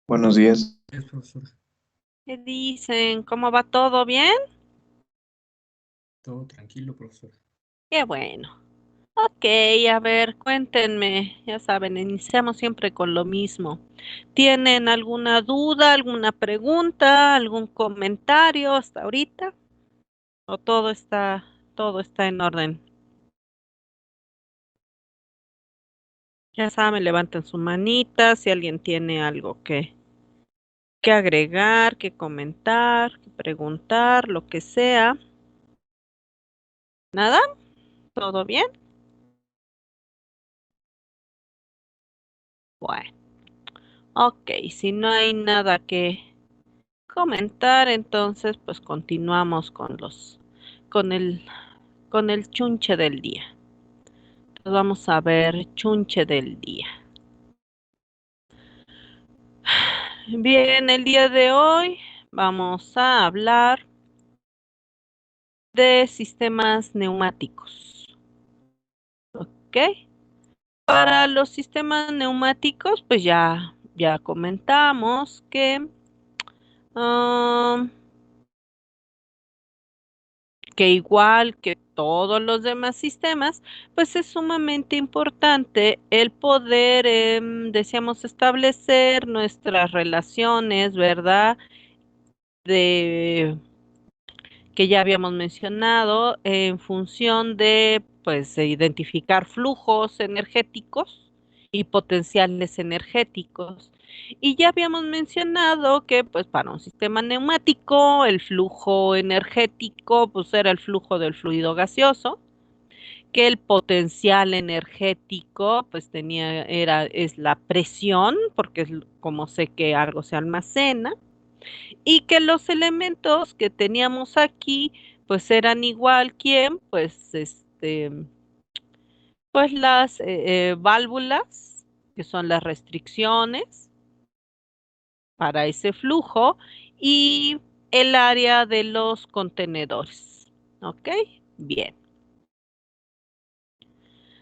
Buenos días. Es profesor, ¿Qué dicen? ¿Cómo va todo bien? todo tranquilo, profesor. Qué bueno. Ok, a ver, cuéntenme. Ya saben, iniciamos siempre con lo mismo. ¿Tienen alguna duda, alguna pregunta, algún comentario hasta ahorita? ¿O todo está en orden? Ya saben, levanten su manita si alguien tiene algo que agregar, que comentar, que preguntar, lo que sea. ¿Nada? ¿Todo bien? Bueno, ok, si no hay nada que comentar, entonces pues continuamos con el chunche del día. Entonces vamos a ver chunche del día. Bien, el día de hoy vamos a hablar de sistemas neumáticos. ¿Ok? Para los sistemas neumáticos, pues ya comentamos um, que igual que todos los demás sistemas, pues es sumamente importante el poder, decíamos, establecer nuestras relaciones, ¿verdad? De que ya habíamos mencionado en función de, pues, de identificar flujos energéticos y potenciales energéticos. Y ya habíamos mencionado que, pues, para un sistema neumático, el flujo energético, pues, era el flujo del fluido gaseoso, que el potencial energético, pues, es la presión, porque es como sé que algo se almacena, y que los elementos que teníamos aquí, pues eran igual quién, pues las válvulas, que son las restricciones para ese flujo, y el área de los contenedores. ¿Ok? Bien.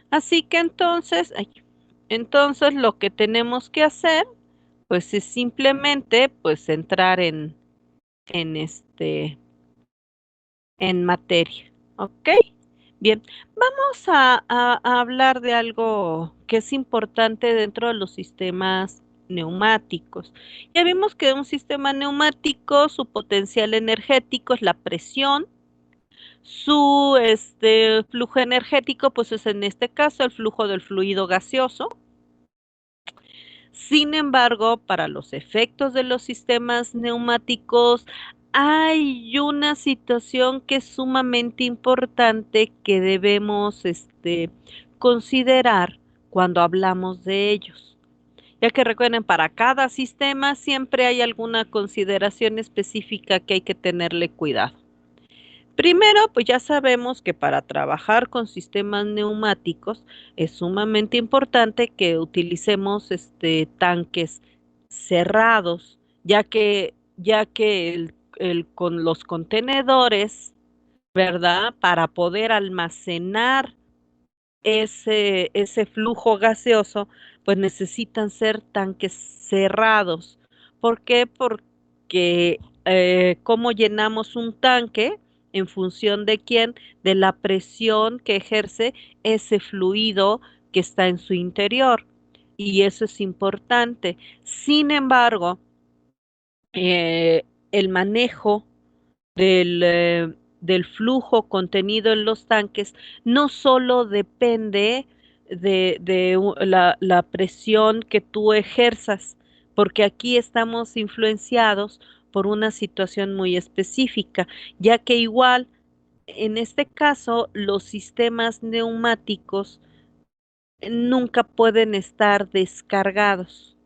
Así que entonces lo que tenemos que hacer, pues es simplemente, pues entrar en este, en materia. ¿Ok? Bien, vamos a hablar de algo que es importante dentro de los sistemas neumáticos. Ya vimos que un sistema neumático, su potencial energético es la presión, su flujo energético, pues es en este caso el flujo del fluido gaseoso. Sin embargo, para los efectos de los sistemas neumáticos, hay una situación que es sumamente importante que debemos considerar cuando hablamos de ellos. Ya que recuerden, para cada sistema siempre hay alguna consideración específica que hay que tenerle cuidado. Primero, pues ya sabemos que para trabajar con sistemas neumáticos es sumamente importante que utilicemos tanques cerrados, ya que con los contenedores, ¿verdad? Para poder almacenar ese flujo gaseoso, pues necesitan ser tanques cerrados. ¿Por qué? Porque ¿cómo llenamos un tanque? En función de quién, de la presión que ejerce ese fluido que está en su interior. Y eso es importante. Sin embargo, el manejo del flujo contenido en los tanques no solo depende de la presión que tú ejerzas, porque aquí estamos influenciados por una situación muy específica, ya que igual en este caso los sistemas neumáticos nunca pueden estar descargados.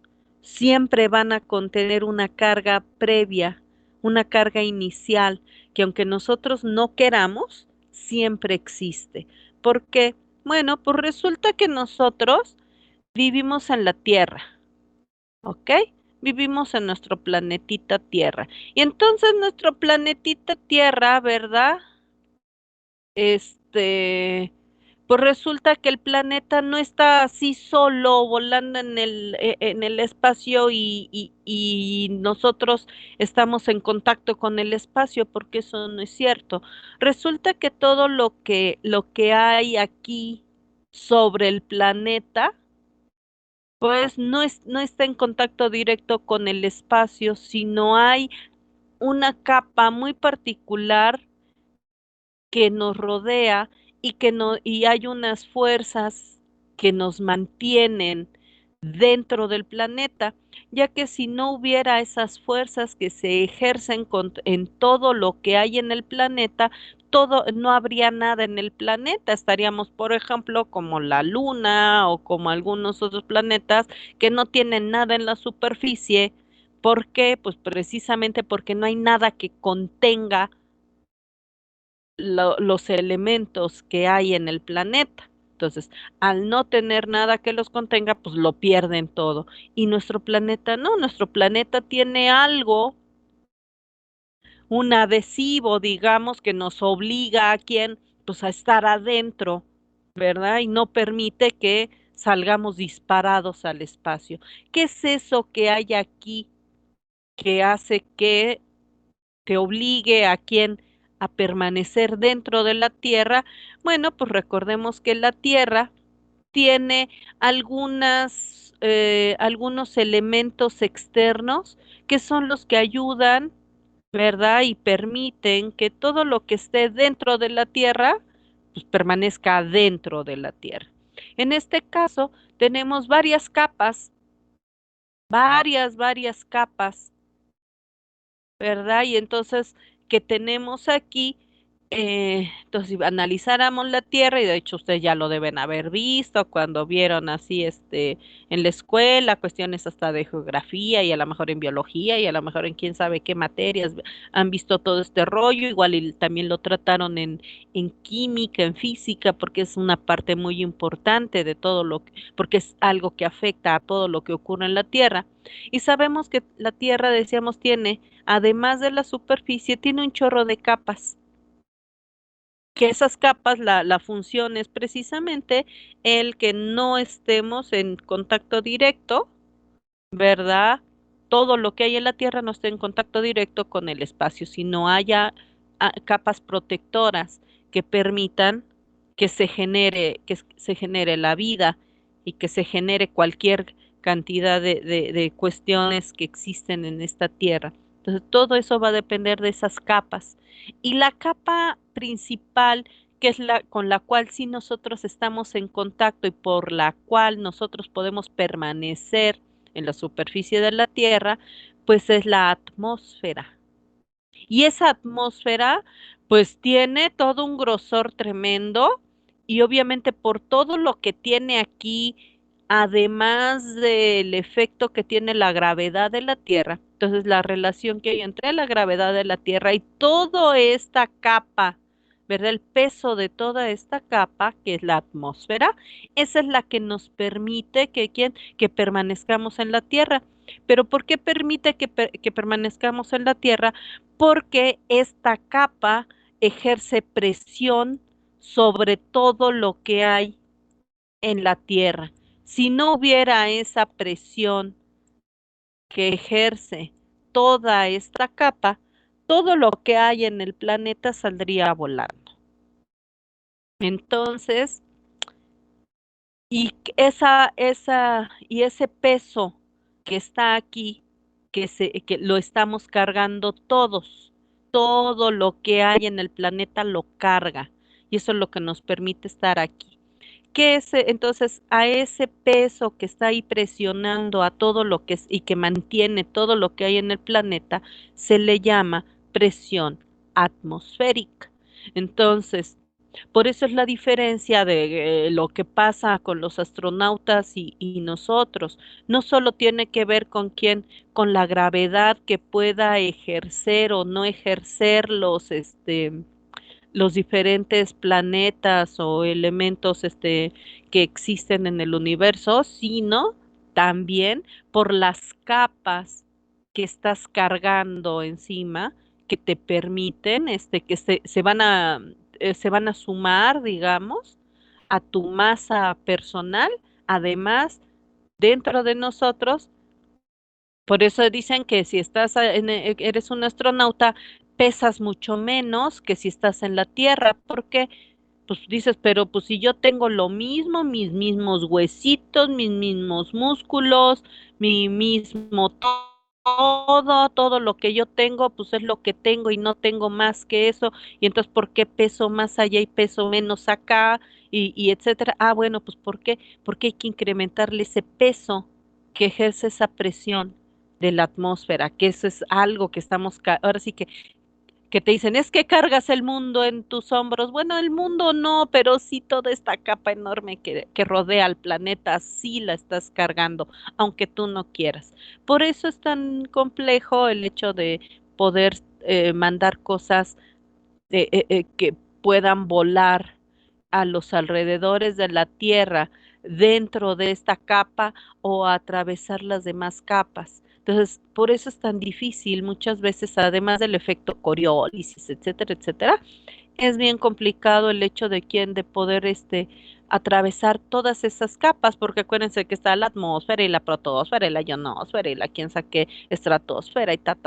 Siempre van a contener una carga previa, una carga inicial, que aunque nosotros no queramos, siempre existe. ¿Por qué? Bueno, pues resulta que nosotros vivimos en la Tierra, ¿ok? Vivimos en nuestro planetita Tierra. Y entonces nuestro planetita Tierra, ¿verdad? Este, Pues resulta que el planeta no está así solo volando en el espacio y nosotros estamos en contacto con el espacio, porque eso no es cierto. Resulta que todo lo que hay aquí sobre el planeta, pues no está en contacto directo con el espacio, sino hay una capa muy particular que nos rodea y que no, y hay unas fuerzas que nos mantienen dentro del planeta, ya que si no hubiera esas fuerzas que se ejercen en todo lo que hay en el planeta, todo, no habría nada en el planeta. Estaríamos, por ejemplo, como la Luna o como algunos otros planetas que no tienen nada en la superficie. ¿Por qué? Pues precisamente porque no hay nada que contenga los elementos que hay en el planeta. Entonces, al no tener nada que los contenga, pues lo pierden todo. Y nuestro planeta no, nuestro planeta tiene algo, un adhesivo, digamos, que nos obliga a quien, pues a estar adentro, ¿verdad? Y no permite que salgamos disparados al espacio. ¿Qué es eso que hay aquí que hace que te obligue a quien a permanecer dentro de la Tierra? Bueno, pues recordemos que la Tierra tiene algunos elementos externos que son los que ayudan, ¿verdad? Y permiten que todo lo que esté dentro de la Tierra, pues permanezca dentro de la Tierra. En este caso, tenemos varias capas, ¿verdad? Y entonces, que tenemos aquí, entonces, si analizáramos la Tierra, y de hecho ustedes ya lo deben haber visto cuando vieron así, en la escuela, cuestiones hasta de geografía y a lo mejor en biología y a lo mejor en quién sabe qué materias han visto todo este rollo, igual y también lo trataron en química, en física, porque es una parte muy importante de todo porque es algo que afecta a todo lo que ocurre en la Tierra. Y sabemos que la Tierra, decíamos, tiene, además de la superficie, tiene un chorro de capas, que esas capas, la función es precisamente el que no estemos en contacto directo, ¿verdad? Todo lo que hay en la Tierra no esté en contacto directo con el espacio, sino haya capas protectoras que permitan que se genere la vida y que se genere cualquier cantidad de cuestiones que existen en esta Tierra. Entonces, todo eso va a depender de esas capas. Y la capa principal, que es la con la cual sí nosotros estamos en contacto y por la cual nosotros podemos permanecer en la superficie de la Tierra, pues es la atmósfera. Y esa atmósfera, pues tiene todo un grosor tremendo y obviamente por todo lo que tiene aquí, además del efecto que tiene la gravedad de la Tierra, entonces la relación que hay entre la gravedad de la Tierra y toda esta capa, ¿verdad? El peso de toda esta capa, que es la atmósfera, esa es la que nos permite que permanezcamos en la Tierra. Pero ¿por qué permite que permanezcamos en la Tierra? Porque esta capa ejerce presión sobre todo lo que hay en la Tierra. Si no hubiera esa presión que ejerce toda esta capa, todo lo que hay en el planeta saldría volando. Entonces, y ese peso que está aquí, que lo estamos cargando todos, todo lo que hay en el planeta lo carga, y eso es lo que nos permite estar aquí. Entonces, a ese peso que está ahí presionando a todo lo que es y que mantiene todo lo que hay en el planeta, se le llama presión atmosférica. Entonces, por eso es la diferencia de lo que pasa con los astronautas y nosotros. No solo tiene que ver con con la gravedad que pueda ejercer o no ejercer los diferentes planetas o elementos, que existen en el universo, sino también por las capas que estás cargando encima que te permiten, que se van a sumar, digamos, a tu masa personal, además, dentro de nosotros. Por eso dicen que si eres un astronauta, pesas mucho menos que si estás en la Tierra, porque pues dices, pero pues si yo tengo lo mismo, mis mismos huesitos, mis mismos músculos, mi mismo todo lo que yo tengo, pues es lo que tengo y no tengo más que eso. Y entonces, ¿por qué peso más allá y peso menos acá? Y etcétera. Ah, bueno, pues ¿por qué? Porque hay que incrementarle ese peso que ejerce esa presión de la atmósfera, que eso es algo que ahora sí que te dicen, es que cargas el mundo en tus hombros. Bueno, el mundo no, pero sí toda esta capa enorme que rodea al planeta, sí la estás cargando, aunque tú no quieras. Por eso es tan complejo el hecho de poder mandar cosas que puedan volar a los alrededores de la Tierra dentro de esta capa o atravesar las demás capas. Entonces, por eso es tan difícil muchas veces, además del efecto Coriolis, etcétera, etcétera, es bien complicado el hecho de poder atravesar todas esas capas, porque acuérdense que está la atmósfera y la protosfera y la ionosfera y la quién sabe qué estratosfera y ta.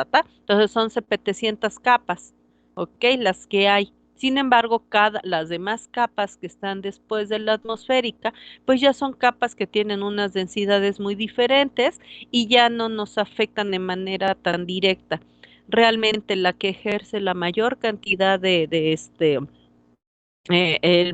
Entonces son 700 capas, ¿ok? Las que hay. Sin embargo, las demás capas que están después de la atmosférica, pues ya son capas que tienen unas densidades muy diferentes y ya no nos afectan de manera tan directa. Realmente la que ejerce la mayor cantidad el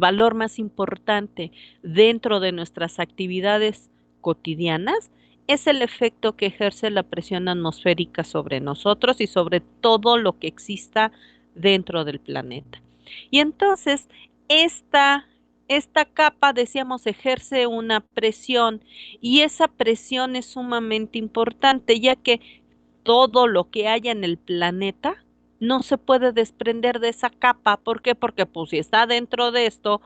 valor más importante dentro de nuestras actividades cotidianas es el efecto que ejerce la presión atmosférica sobre nosotros y sobre todo lo que exista dentro del planeta. Y entonces, esta, esta capa, decíamos, ejerce una presión y esa presión es sumamente importante, ya que todo lo que haya en el planeta no se puede desprender de esa capa. ¿Por qué? Porque pues si está dentro de esto,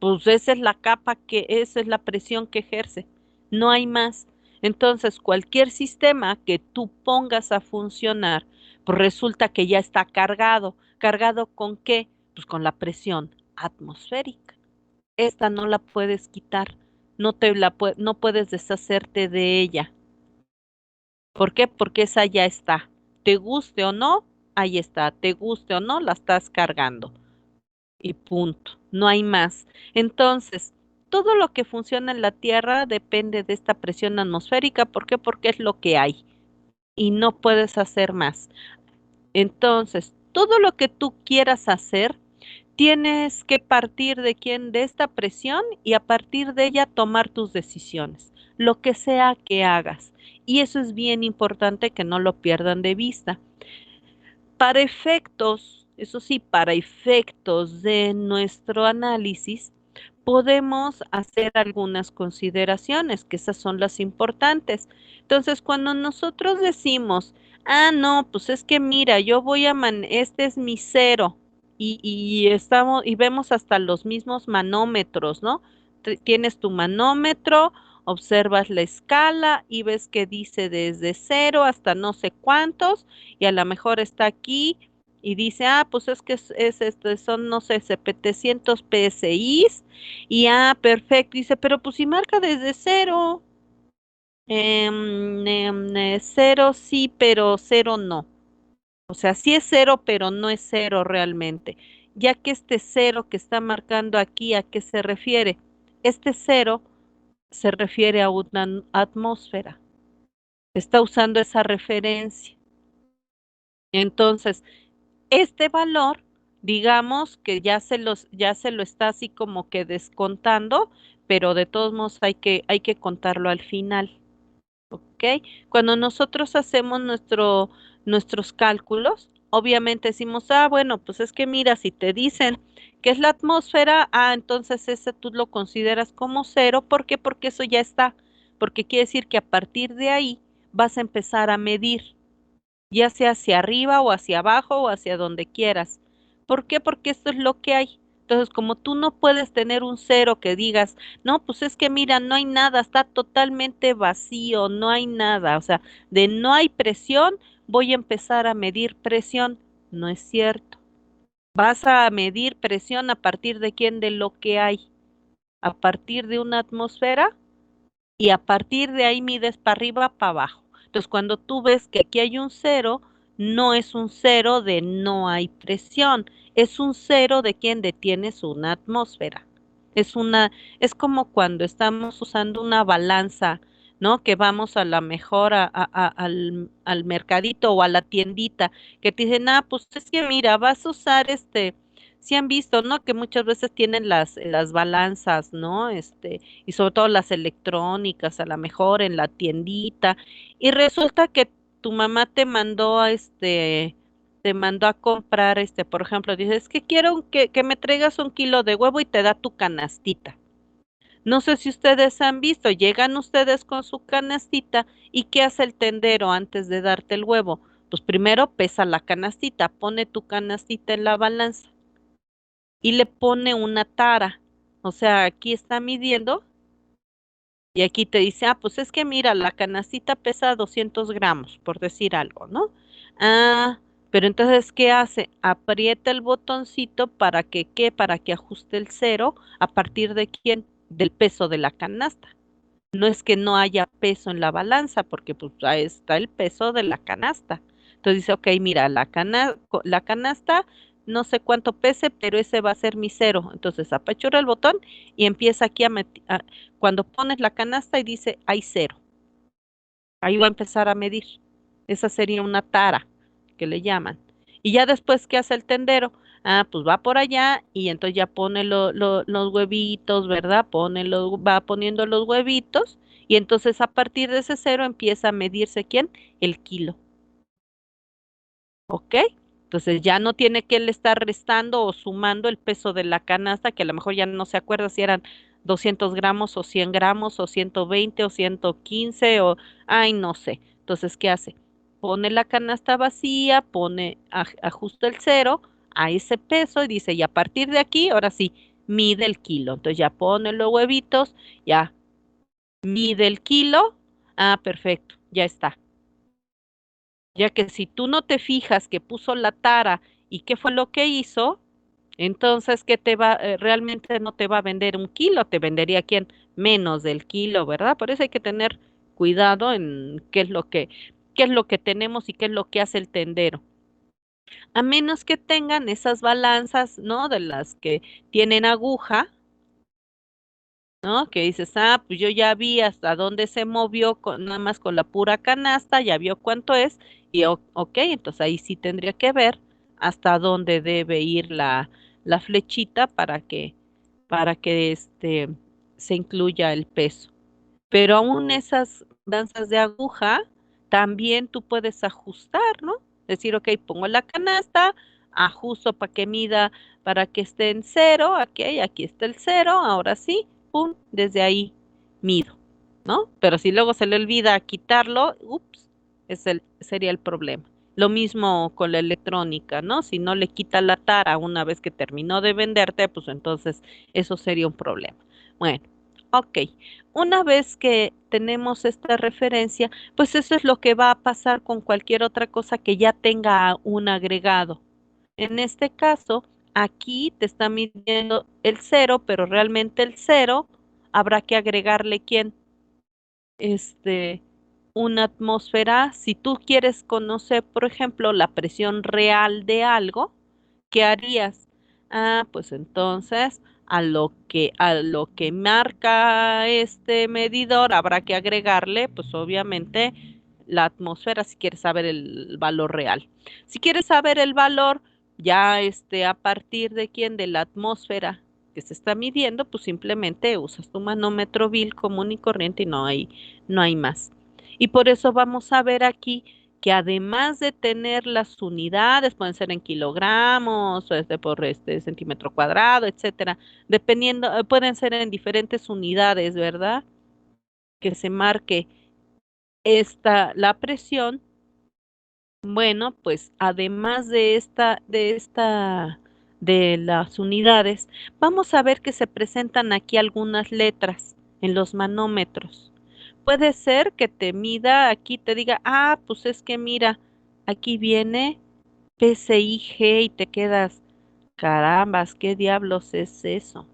pues esa es la capa esa es la presión que ejerce. No hay más. Entonces, cualquier sistema que tú pongas a funcionar, pues resulta que ya está cargado. ¿Cargado con qué? Pues con la presión atmosférica. Esta no la puedes quitar, no puedes deshacerte de ella. ¿Por qué? Porque esa ya está. Te guste o no, ahí está. Te guste o no, la estás cargando. Y punto. No hay más. Entonces, todo lo que funciona en la Tierra depende de esta presión atmosférica. ¿Por qué? Porque es lo que hay. Y no puedes hacer más. Entonces, todo lo que tú quieras hacer, tienes que partir de esta presión y a partir de ella tomar tus decisiones, lo que sea que hagas. Y eso es bien importante que no lo pierdan de vista. Para efectos, eso sí, para efectos de nuestro análisis, podemos hacer algunas consideraciones, que esas son las importantes. Entonces, cuando nosotros decimos, ah, no, pues es que mira, este es mi cero, y vemos hasta los mismos manómetros, ¿no? Tienes tu manómetro, observas la escala y ves que dice desde cero hasta no sé cuántos, y a lo mejor está aquí y dice, ah, pues es que son, no sé, 700 PSI, y ah, perfecto, dice, pero pues si marca desde cero, cero sí, pero cero no. O sea, sí es cero, pero no es cero realmente. Ya que este cero que está marcando aquí, ¿a qué se refiere? Este cero se refiere a una atmósfera. Está usando esa referencia. Entonces, este valor, digamos que ya se lo está así como que descontando, pero de todos modos hay que contarlo al final, ¿ok? Cuando nosotros hacemos nuestros cálculos, obviamente decimos, ah, bueno, pues es que mira, si te dicen que es la atmósfera, ah, entonces ese tú lo consideras como cero. ¿Por qué? Porque eso ya está, porque quiere decir que a partir de ahí vas a empezar a medir ya sea hacia arriba o hacia abajo o hacia donde quieras. ¿Por qué? Porque esto es lo que hay. Entonces, como tú no puedes tener un cero que digas, no, pues es que mira, no hay nada, está totalmente vacío, no hay nada. O sea, de no hay presión, voy a empezar a medir presión. No es cierto. Vas a medir presión a partir de quién, de lo que hay. a partir de una atmósfera y a partir de ahí mides para arriba, para abajo. Entonces, cuando tú ves que aquí hay un cero, no es un cero de no hay presión, es un cero de quien detienes una atmósfera. Es una, es como cuando estamos usando una balanza, ¿no? Que vamos a la mejor al mercadito o a la tiendita, que te dicen, ah, pues es que mira, vas a usar si han visto, ¿no? Que muchas veces tienen las balanzas, ¿no? Y sobre todo las electrónicas, a lo mejor en la tiendita, y resulta que tu mamá te mandó a comprar, por ejemplo, dices que quiero que me traigas 1 kilo de huevo y te da tu canastita. No sé si ustedes han visto, llegan ustedes con su canastita y ¿qué hace el tendero antes de darte el huevo? Pues primero pesa la canastita, pone tu canastita en la balanza y le pone una tara. O sea, aquí está midiendo y aquí te dice, ah, pues es que mira, la canastita pesa 200 gramos, por decir algo, ¿no? Ah, pero entonces, ¿qué hace? Aprieta el botoncito para que, ¿qué? Para que ajuste el cero a partir de quién? Del peso de la canasta. No es que no haya peso en la balanza, porque pues ahí está el peso de la canasta. Entonces dice, ok, mira, la canasta no sé cuánto pese, pero ese va a ser mi cero. Entonces apachura el botón y empieza aquí cuando pones la canasta y dice, hay cero. Ahí va a empezar a medir. Esa sería una tara, que le llaman. Y ya después, ¿qué hace el tendero? Ah, pues va por allá y entonces ya pone los huevitos, ¿verdad? Va poniendo los huevitos y entonces a partir de ese cero empieza a medirse ¿quién? El kilo. ¿Ok? Entonces ya no tiene que él estar restando o sumando el peso de la canasta, que a lo mejor ya no se acuerda si eran 200 gramos o 100 gramos o 120 o 115 o, ay, no sé. Entonces, ¿qué hace? Pone la canasta vacía, ajusta el cero a ese peso y dice, y a partir de aquí, ahora sí, mide el kilo. Entonces ya pone los huevitos, ya mide el kilo. Ah, perfecto, ya está. Ya que si tú no te fijas que puso la tara y qué fue lo que hizo, entonces realmente no te va a vender 1 kilo, te vendería quién menos del kilo, ¿verdad? Por eso hay que tener cuidado en qué es lo que tenemos y qué es lo que hace el tendero. A menos que tengan esas balanzas, ¿no? De las que tienen aguja, ¿no? Que dices, ah, pues yo ya vi hasta dónde se movió nada más con la pura canasta, ya vio cuánto es, y ok, entonces ahí sí tendría que ver hasta dónde debe ir la flechita para que se incluya el peso. Pero aún esas danzas de aguja, también tú puedes ajustar, ¿no? Decir, ok, pongo la canasta, ajusto para que mida, para que esté en cero, aquí está el cero, ahora sí, pum, desde ahí mido, ¿no? Pero si luego se le olvida quitarlo, ups, sería el problema. Lo mismo con la electrónica, ¿no? Si no le quita la tara una vez que terminó de venderte, pues entonces eso sería un problema. Bueno, ok. Una vez que tenemos esta referencia, pues eso es lo que va a pasar con cualquier otra cosa que ya tenga un agregado. En este caso, aquí te está midiendo el cero, pero realmente el cero habrá que agregarle quién, este, una atmósfera. Si tú quieres conocer, por ejemplo, la presión real de algo, ¿qué harías? Ah, pues entonces a lo que marca este medidor habrá que agregarle, pues obviamente la atmósfera si quieres saber el valor real. Si quieres saber el valor ya a partir de quién, de la atmósfera que se está midiendo, pues simplemente usas tu manómetro Bill común y corriente y no hay más. Y por eso vamos a ver aquí que además de tener las unidades, pueden ser en kilogramos, o por centímetro cuadrado, etcétera, dependiendo, pueden ser en diferentes unidades, ¿verdad? Que se marque la presión. Bueno, pues además de las unidades, vamos a ver que se presentan aquí algunas letras en los manómetros. Puede ser que te mida, aquí te diga, ah, pues es que mira, aquí viene PCIG y te quedas, carambas, ¿qué diablos es eso?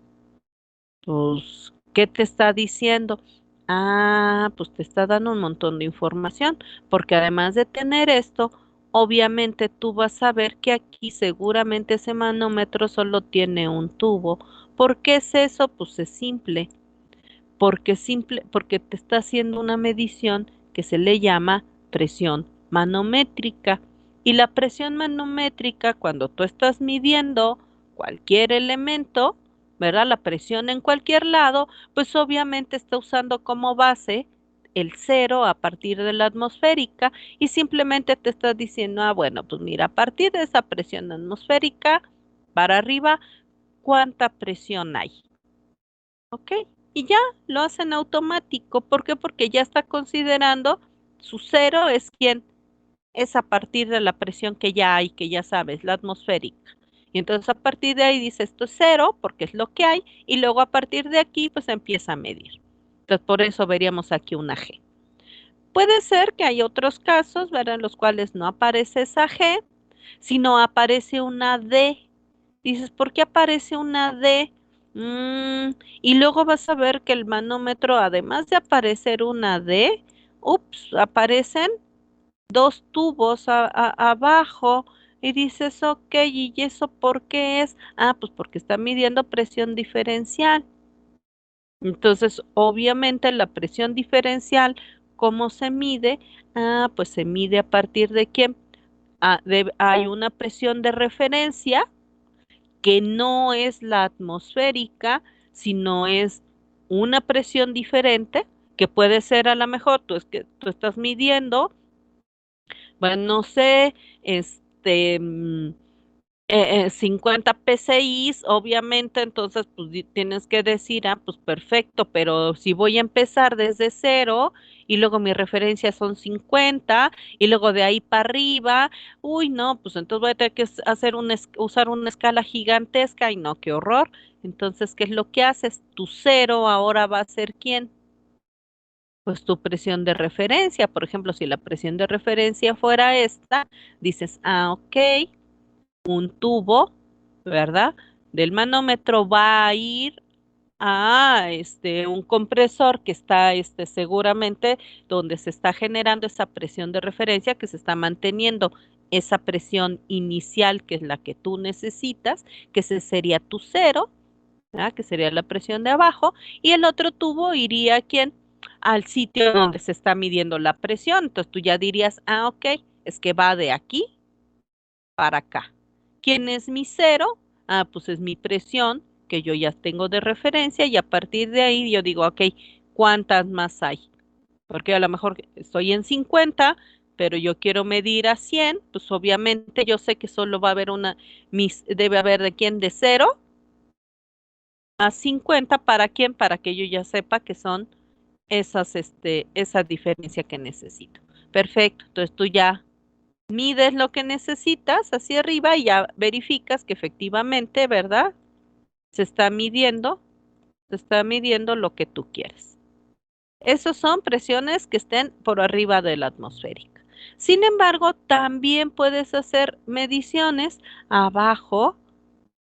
Pues, ¿qué te está diciendo? Ah, pues te está dando un montón de información, porque además de tener esto, obviamente tú vas a ver que aquí seguramente ese manómetro solo tiene un tubo. ¿Por qué es eso? Pues es simple, porque te está haciendo una medición que se le llama presión manométrica. Y la presión manométrica, cuando tú estás midiendo cualquier elemento, ¿verdad? La presión en cualquier lado, pues obviamente está usando como base el cero a partir de la atmosférica y simplemente te estás diciendo, ah, bueno, pues mira, a partir de esa presión atmosférica para arriba, ¿cuánta presión hay? ¿Ok? Y ya lo hacen automático. ¿Por qué? Porque ya está considerando su cero es quien es a partir de la presión que ya hay, que ya sabes, la atmosférica. Y entonces a partir de ahí dice esto es cero, porque es lo que hay, y luego a partir de aquí pues empieza a medir. Entonces por eso veríamos aquí una G. Puede ser que hay otros casos, ¿verdad? En los cuales no aparece esa G, sino aparece una D. Dices, ¿por qué aparece una D? Y luego vas a ver que el manómetro, además de aparecer una D, ups, aparecen dos tubos abajo. Y dices, ok, ¿y eso por qué es? Ah, pues porque está midiendo presión diferencial. Entonces, obviamente la presión diferencial, ¿cómo se mide? Ah, pues se mide a partir de que hay una presión de referencia que no es la atmosférica, sino es una presión diferente, que puede ser a lo mejor, es que tú estás midiendo, bueno, no sé, este, 50 PSI, obviamente, entonces pues tienes que decir, ah, pues perfecto, pero si voy a empezar desde cero y luego mi referencia son 50 y luego de ahí para arriba, uy, no, pues entonces voy a tener que hacer usar una escala gigantesca y no, qué horror. Entonces, ¿qué es lo que haces? Tu cero ahora va a ser ¿quién? Pues tu presión de referencia. Por ejemplo, si la presión de referencia fuera esta, dices, ah, ok, un tubo, ¿verdad? Del manómetro va a ir a un compresor que está seguramente donde se está generando esa presión de referencia, que se está manteniendo esa presión inicial, que es la que tú necesitas, que ese sería tu cero, ¿verdad? Que sería la presión de abajo, y el otro tubo iría ¿a quién? Al sitio donde se está midiendo la presión. Entonces tú ya dirías, ah, ok, es que va de aquí para acá. ¿Quién es mi cero? Ah, pues es mi presión que yo ya tengo de referencia y a partir de ahí yo digo, ok, ¿cuántas más hay? Porque a lo mejor estoy en 50, pero yo quiero medir a 100, pues obviamente yo sé que solo va a haber debe haber de quién de cero a 50, ¿para quién? Para que yo ya sepa que son esa diferencia que necesito. Perfecto, entonces tú ya mides lo que necesitas hacia arriba y ya verificas que efectivamente, ¿verdad? Se está midiendo, se está midiendo lo que tú quieres. Esas son presiones que estén por arriba de la atmosférica. Sin embargo, también puedes hacer mediciones abajo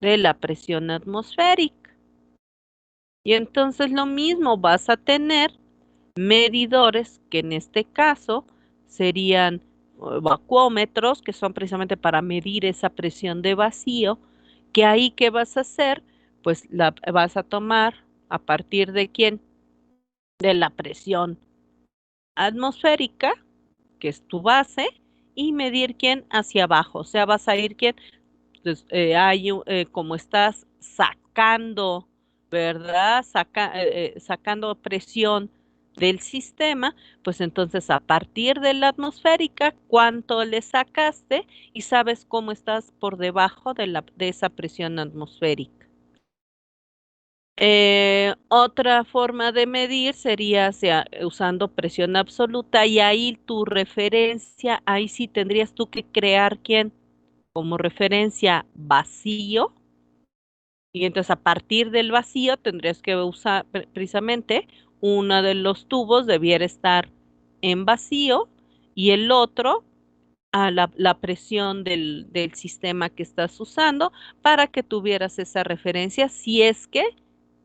de la presión atmosférica. Y entonces lo mismo, vas a tener medidores que en este caso serían vacuómetros, que son precisamente para medir esa presión de vacío, que ahí qué vas a hacer, pues la vas a tomar a partir de quién, de la presión atmosférica, que es tu base, y medir quién hacia abajo, o sea, vas a ir quién, pues, como estás sacando, ¿verdad? Sacando presión del sistema, pues entonces a partir de la atmosférica, ¿cuánto le sacaste? Y sabes cómo estás por debajo de esa presión atmosférica. Otra forma de medir sería usando presión absoluta y ahí tu referencia, ahí sí tendrías tú que crear quién como referencia vacío y entonces a partir del vacío tendrías que usar precisamente uno de los tubos debiera estar en vacío y el otro a la presión del sistema que estás usando para que tuvieras esa referencia si es que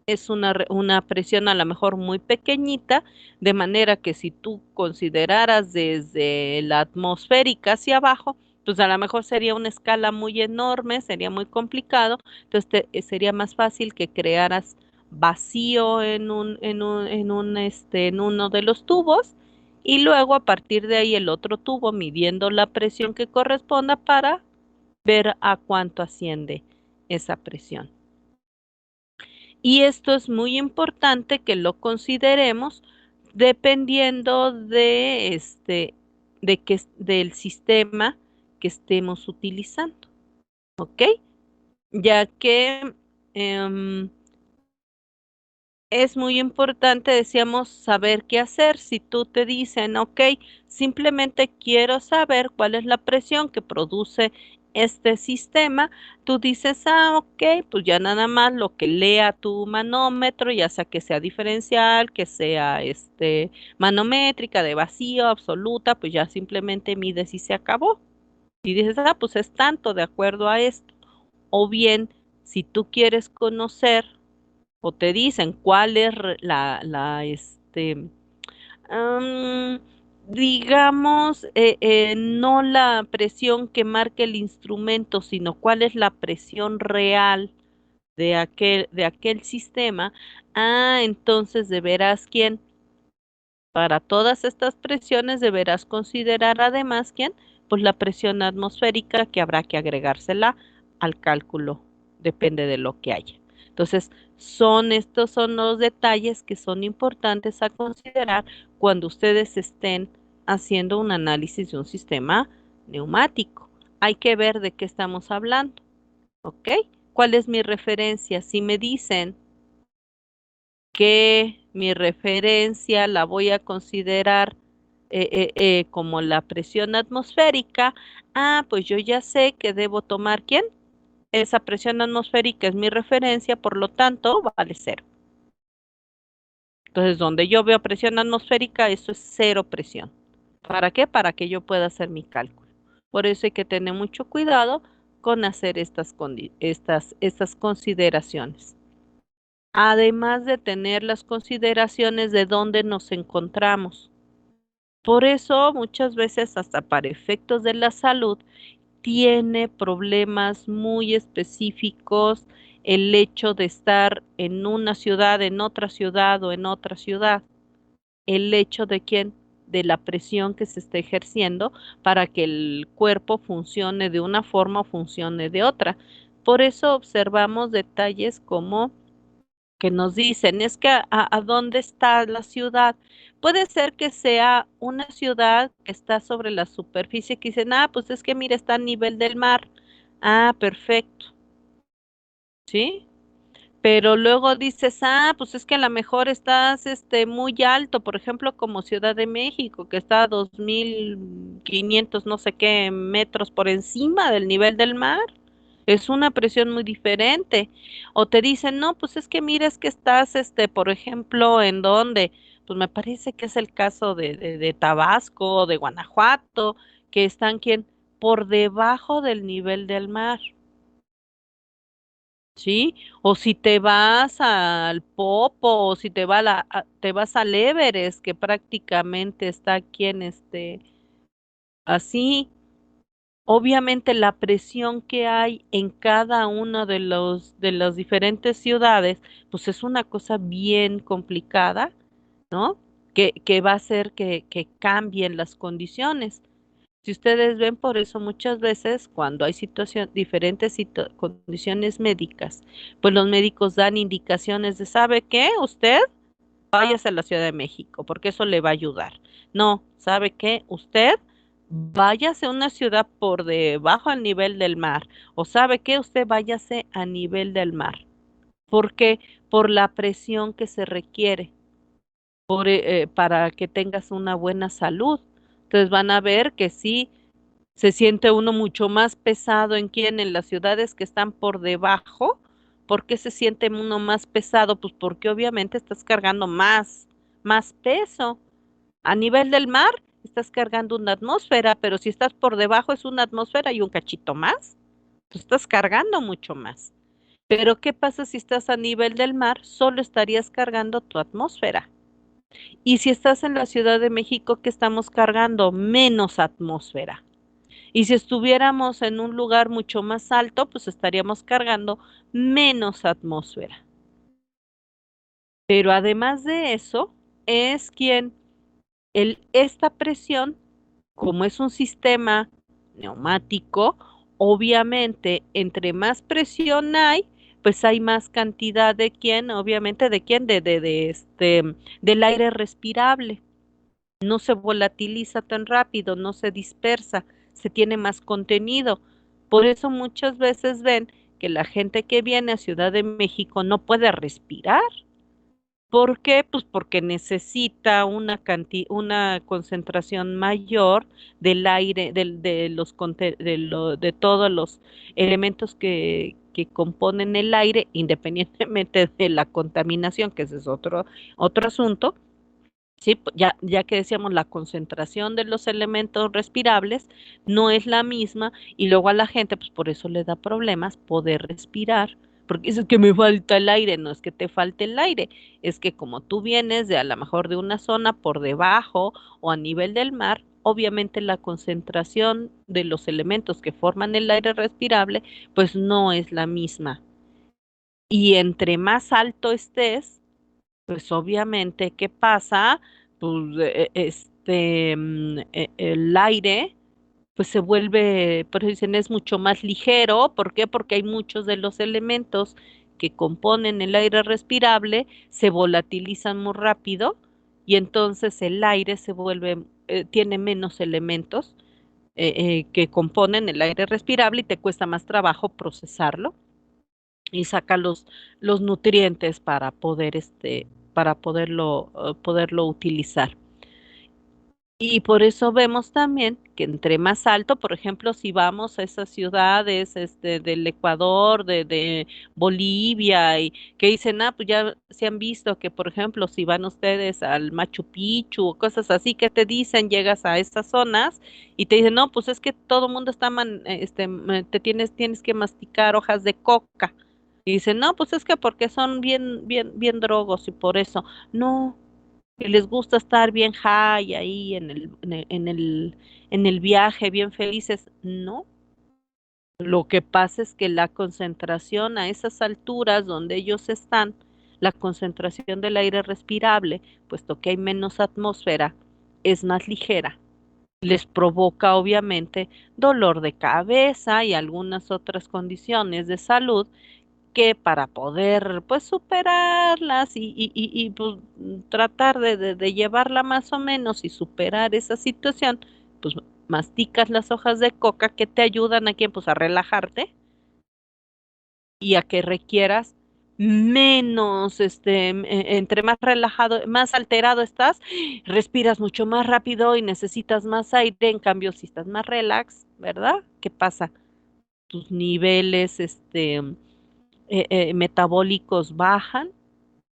es una presión a lo mejor muy pequeñita, de manera que si tú consideraras desde la atmosférica hacia abajo, pues a lo mejor sería una escala muy enorme, sería muy complicado, entonces sería más fácil que crearas vacío en uno de los tubos y luego a partir de ahí el otro tubo midiendo la presión que corresponda para ver a cuánto asciende esa presión. Y esto es muy importante que lo consideremos dependiendo del sistema que estemos utilizando, ¿ok? Ya que em, es muy importante, decíamos, saber qué hacer. Si tú te dicen, ok, simplemente quiero saber cuál es la presión que produce este sistema, tú dices, ah, ok, pues ya nada más lo que lea tu manómetro, ya sea que sea diferencial, que sea manométrica, de vacío, absoluta, pues ya simplemente mides y se acabó. Y dices, ah, pues es tanto de acuerdo a esto. O bien, si tú quieres conocer o te dicen cuál es am, digamos, no la presión que marca el instrumento, sino cuál es la presión real de aquel sistema, ah, entonces deberás quién, para todas estas presiones deberás considerar además quién, pues la presión atmosférica que habrá que agregársela al cálculo, depende de lo que haya. Entonces, estos son los detalles que son importantes a considerar cuando ustedes estén haciendo un análisis de un sistema neumático. Hay que ver de qué estamos hablando, ¿ok? ¿Cuál es mi referencia? Si me dicen que mi referencia la voy a considerar como la presión atmosférica, ah, pues yo ya sé que debo tomar ¿quién? Esa presión atmosférica es mi referencia, por lo tanto, vale cero. Entonces, donde yo veo presión atmosférica, eso es cero presión. ¿Para qué? Para que yo pueda hacer mi cálculo. Por eso hay que tener mucho cuidado con hacer estas consideraciones. Además de tener las consideraciones de dónde nos encontramos. Por eso muchas veces hasta para efectos de la salud tiene problemas muy específicos el hecho de estar en una ciudad, en otra ciudad o en otra ciudad. El hecho de quién, de la presión que se está ejerciendo para que el cuerpo funcione de una forma o funcione de otra. Por eso observamos detalles como que nos dicen, es que a dónde está la ciudad. Puede ser que sea una ciudad que está sobre la superficie que dicen, ah, pues es que mira, está a nivel del mar. Ah, perfecto, ¿sí? Pero luego dices, ah, pues es que a lo mejor estás muy alto, por ejemplo, como Ciudad de México, que está a 2.500 no sé qué metros por encima del nivel del mar. Es una presión muy diferente. O te dicen, no, pues es que mira, es que estás, por ejemplo, ¿en dónde? Pues me parece que es el caso de Tabasco o de Guanajuato, que están, ¿quién? Por debajo del nivel del mar. ¿Sí? O si te vas al Popo, o si te vas al Everest, que prácticamente está aquí así. Obviamente la presión que hay en cada uno de las diferentes ciudades, pues es una cosa bien complicada, ¿no? Que va a hacer que cambien las condiciones. Si ustedes ven, por eso muchas veces cuando hay condiciones médicas, pues los médicos dan indicaciones de, ¿sabe qué? Usted váyase a la Ciudad de México, porque eso le va a ayudar. No, ¿sabe qué? Usted váyase a una ciudad por debajo al nivel del mar, o ¿sabe qué? Usted váyase a nivel del mar. ¿Por qué? Por la presión que se requiere para que tengas una buena salud. Entonces van a ver que sí se siente uno mucho más pesado en las ciudades que están por debajo. ¿Por qué se siente uno más pesado? Pues porque obviamente estás cargando más peso. A nivel del mar estás cargando una atmósfera, pero si estás por debajo es una atmósfera y un cachito más. Tú estás cargando mucho más. Pero ¿qué pasa si estás a nivel del mar? Solo estarías cargando tu atmósfera. Y si estás en la Ciudad de México, ¿qué estamos cargando? Menos atmósfera. Y si estuviéramos en un lugar mucho más alto, pues estaríamos cargando menos atmósfera. Pero además de eso, es quien esta presión, como es un sistema neumático, obviamente entre más presión hay, pues hay más cantidad de quién, obviamente de quién, del aire respirable. No se volatiliza tan rápido, no se dispersa, se tiene más contenido. Por eso muchas veces ven que la gente que viene a Ciudad de México no puede respirar. ¿Por qué? Pues porque necesita una concentración mayor del aire, de todos los elementos que componen el aire, independientemente de la contaminación, que ese es otro asunto. Sí, ya que decíamos, la concentración de los elementos respirables no es la misma y luego a la gente, pues por eso le da problemas poder respirar, porque es que me falta el aire, no es que te falte el aire, es que como tú vienes de a lo mejor de una zona por debajo o a nivel del mar, obviamente la concentración de los elementos que forman el aire respirable, pues no es la misma. Y entre más alto estés, pues obviamente, ¿qué pasa? Pues el aire, pues se vuelve, por eso dicen, es mucho más ligero. ¿Por qué? Porque hay muchos de los elementos que componen el aire respirable, se volatilizan muy rápido y entonces el aire se vuelve, tiene menos elementos que componen el aire respirable y te cuesta más trabajo procesarlo y saca los nutrientes para poder para poderlo utilizar. Y por eso vemos también que entre más alto, por ejemplo, si vamos a esas ciudades del Ecuador, de Bolivia, y que dicen, ah, pues ya se han visto que, por ejemplo, si van ustedes al Machu Picchu o cosas así, que te dicen, llegas a esas zonas y te dicen, no, pues es que todo el mundo está, tienes que masticar hojas de coca. Y dicen, no, pues es que porque son bien drogos y por eso. No, que les gusta estar bien high ahí en el viaje, bien felices. No, lo que pasa es que la concentración a esas alturas donde ellos están, la concentración del aire respirable, puesto que hay menos atmósfera, es más ligera. Les provoca obviamente dolor de cabeza y algunas otras condiciones de salud que para poder pues superarlas pues, tratar de llevarla más o menos y superar esa situación, pues masticas las hojas de coca que te ayudan a quien pues a relajarte y a que requieras menos, entre más relajado, más alterado estás, respiras mucho más rápido y necesitas más aire, en cambio si estás más relax, ¿verdad? ¿Qué pasa? Tus niveles, metabólicos bajan,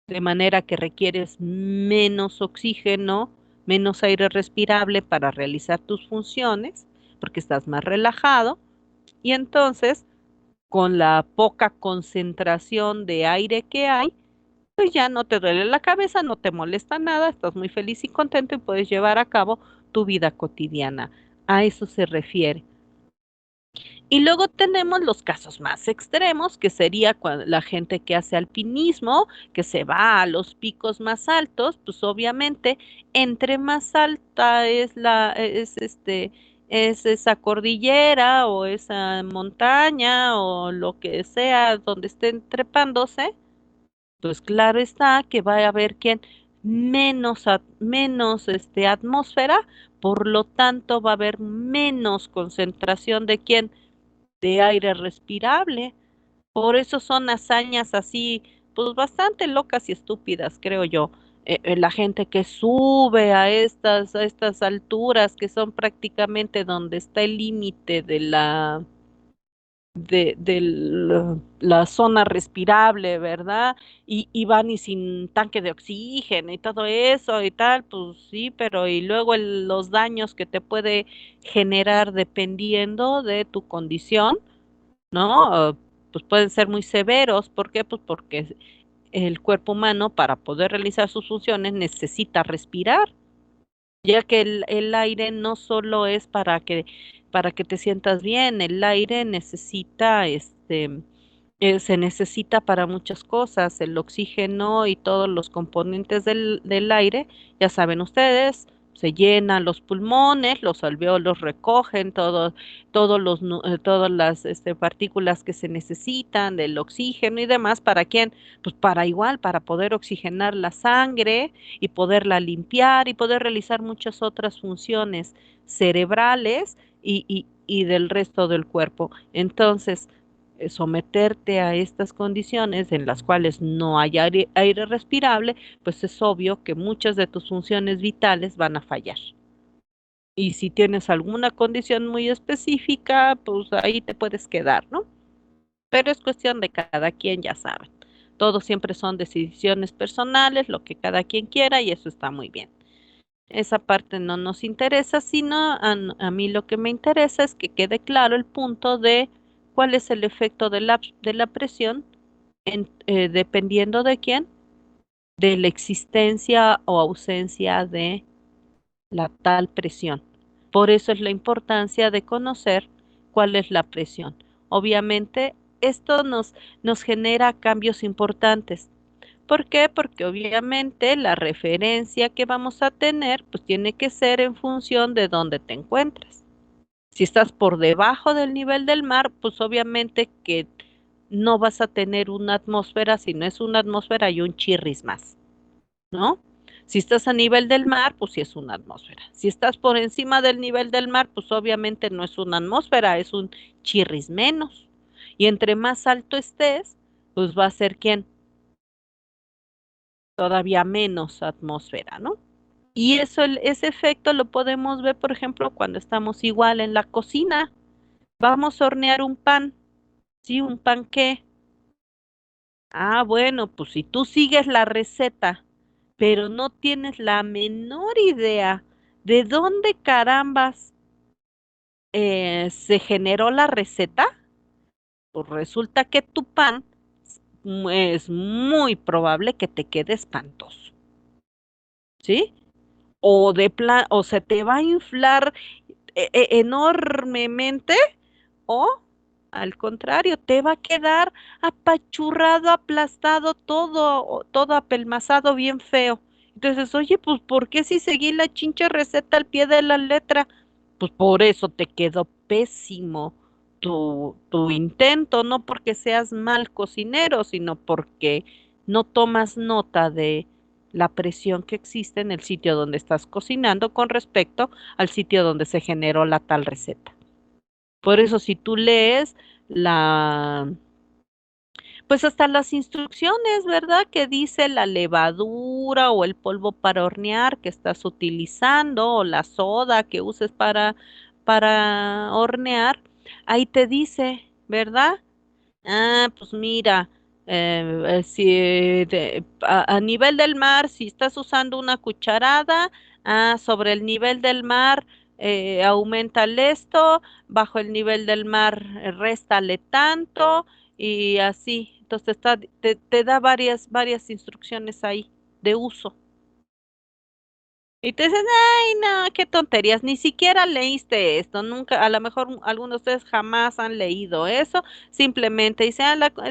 de manera que requieres menos oxígeno, menos aire respirable para realizar tus funciones, porque estás más relajado, y entonces, con la poca concentración de aire que hay, pues ya no te duele la cabeza, no te molesta nada, estás muy feliz y contento y puedes llevar a cabo tu vida cotidiana. A eso se refiere. Y luego tenemos los casos más extremos, que sería la gente que hace alpinismo, que se va a los picos más altos, pues obviamente entre más alta es esa cordillera o esa montaña o lo que sea donde estén trepándose, pues claro está que va a haber quien menos atmósfera, por lo tanto va a haber menos concentración de quién de aire respirable. Por eso son hazañas así, pues bastante locas y estúpidas, creo yo. La gente que sube a estas alturas que son prácticamente donde está el límite de la zona respirable, ¿verdad? Y van y sin tanque de oxígeno y todo eso y tal, pues sí, pero y luego los daños que te puede generar dependiendo de tu condición, ¿no? pues pueden ser muy severos. ¿Por qué? Pues porque el cuerpo humano para poder realizar sus funciones necesita respirar, ya que el aire no solo es para que te sientas bien, el aire necesita, se necesita para muchas cosas, el oxígeno y todos los componentes del aire, ya saben ustedes, se llenan los pulmones, los alveolos recogen todas las partículas que se necesitan del oxígeno y demás. ¿Para quién? Pues para igual, para poder oxigenar la sangre y poderla limpiar y poder realizar muchas otras funciones cerebrales y del resto del cuerpo. Entonces, someterte a estas condiciones en las cuales no hay aire respirable, pues es obvio que muchas de tus funciones vitales van a fallar. Y si tienes alguna condición muy específica, pues ahí te puedes quedar, ¿no? Pero es cuestión de cada quien, ya saben. Todo siempre son decisiones personales, lo que cada quien quiera y eso está muy bien. Esa parte no nos interesa, sino a mí lo que me interesa es que quede claro el punto de cuál es el efecto de la presión dependiendo de quién, de la existencia o ausencia de la tal presión. Por eso es la importancia de conocer cuál es la presión. Obviamente, esto nos genera cambios importantes. ¿Por qué? Porque obviamente la referencia que vamos a tener, pues tiene que ser en función de dónde te encuentras. Si estás por debajo del nivel del mar, pues obviamente que no vas a tener una atmósfera, si no es una atmósfera y un chirris más, ¿no? Si estás a nivel del mar, pues sí es una atmósfera. Si estás por encima del nivel del mar, pues obviamente no es una atmósfera, es un chirris menos. Y entre más alto estés, pues va a ser ¿quién? Todavía menos atmósfera, ¿no? Y eso, ese efecto lo podemos ver, por ejemplo, cuando estamos igual en la cocina. Vamos a hornear un pan. ¿Sí? ¿Un pan qué? Ah, bueno, pues si tú sigues la receta, pero no tienes la menor idea de dónde carambas se generó la receta, pues resulta que tu pan es muy probable que te quede espantoso, ¿sí? O se te va a inflar enormemente, o al contrario, te va a quedar apachurrado, aplastado, todo apelmazado, bien feo. Entonces, oye, pues ¿por qué si seguí la chinche receta al pie de la letra? Pues por eso te quedó pésimo tu intento, no porque seas mal cocinero, sino porque no tomas nota de la presión que existe en el sitio donde estás cocinando con respecto al sitio donde se generó la tal receta. Por eso si tú lees la, pues hasta las instrucciones, ¿verdad? Que dice la levadura o el polvo para hornear que estás utilizando o la soda que uses para hornear, ahí te dice, ¿verdad? Ah, pues mira, si a nivel del mar, si estás usando una cucharada, sobre el nivel del mar, aumenta esto, bajo el nivel del mar, réstale tanto y así. Entonces te da varias instrucciones ahí de uso. Y te dicen, ay, no, qué tonterías, ni siquiera leíste esto, nunca, a lo mejor algunos de ustedes jamás han leído eso, simplemente dice,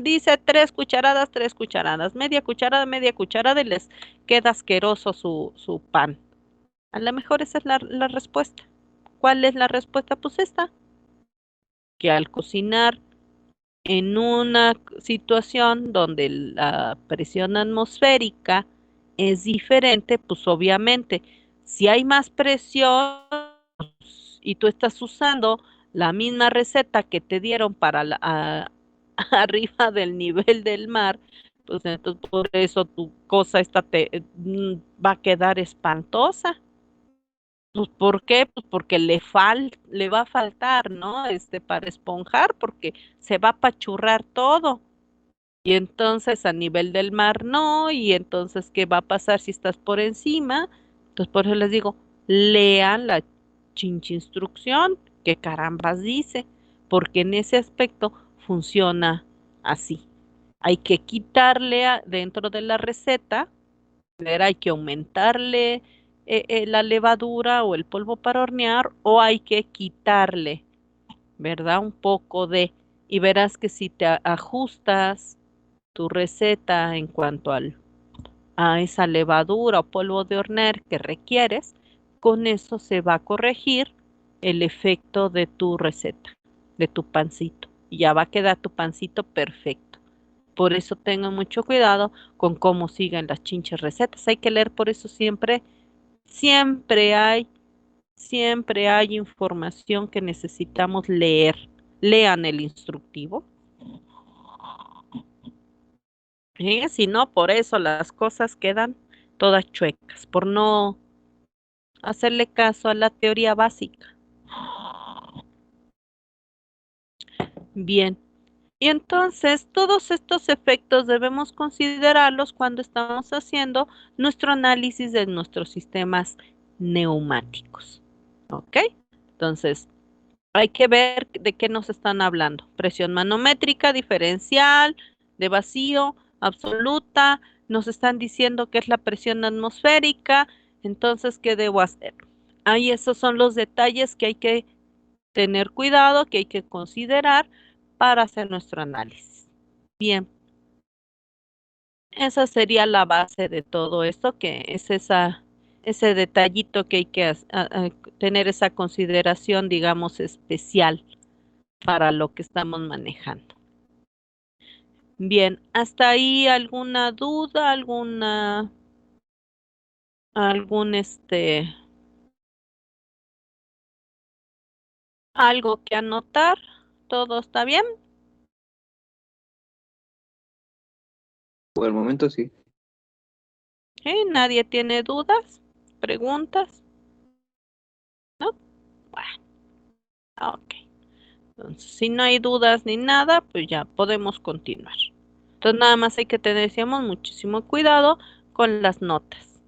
dice 3 cucharadas, 3 cucharadas, media cucharada y les queda asqueroso su pan. A lo mejor esa es la respuesta. ¿Cuál es la respuesta? Pues esta, que al cocinar en una situación donde la presión atmosférica es diferente, pues obviamente, si hay más presión y tú estás usando la misma receta que te dieron para arriba del nivel del mar, pues entonces por eso tu cosa esta va a quedar espantosa. Pues, ¿por qué? Pues porque le va a faltar, ¿no? Para esponjar, porque se va a apachurrar todo. Y entonces a nivel del mar no, y entonces, ¿qué va a pasar si estás por encima? Entonces, por eso les digo, lean la chinche instrucción, que carambas dice, porque en ese aspecto funciona así. Hay que quitarle dentro de la receta, hay que aumentarle la levadura o el polvo para hornear o hay que quitarle, ¿verdad? Un poco de, y verás que si te ajustas tu receta en cuanto a esa levadura o polvo de hornear que requieres, con eso se va a corregir el efecto de tu receta, de tu pancito. Y ya va a quedar tu pancito perfecto. Por eso tengan mucho cuidado con cómo siguen las chinches recetas. Hay que leer por eso siempre, siempre hay, siempre hay información que necesitamos leer. Lean el instructivo. Si no, por eso las cosas quedan todas chuecas, por no hacerle caso a la teoría básica. Bien. Y entonces todos estos efectos debemos considerarlos cuando estamos haciendo nuestro análisis de nuestros sistemas neumáticos. ¿Ok? Entonces, hay que ver de qué nos están hablando. Presión manométrica, diferencial, de vacío, absoluta. Nos están diciendo que es la presión atmosférica. Entonces, ¿qué debo hacer? Ahí esos son los detalles que hay que tener cuidado, que hay que considerar para hacer nuestro análisis. Bien, esa sería la base de todo esto, que es ese detallito que hay que tener esa consideración, digamos, especial para lo que estamos manejando. Bien, ¿hasta ahí alguna duda, algún algo que anotar? ¿Todo está bien? Por el momento sí. ¿Sí? ¿Nadie tiene dudas? ¿Preguntas? ¿No? Bueno, ok. Entonces, si no hay dudas ni nada, pues ya podemos continuar. Entonces, nada más hay que tener, decíamos, muchísimo cuidado con las notas.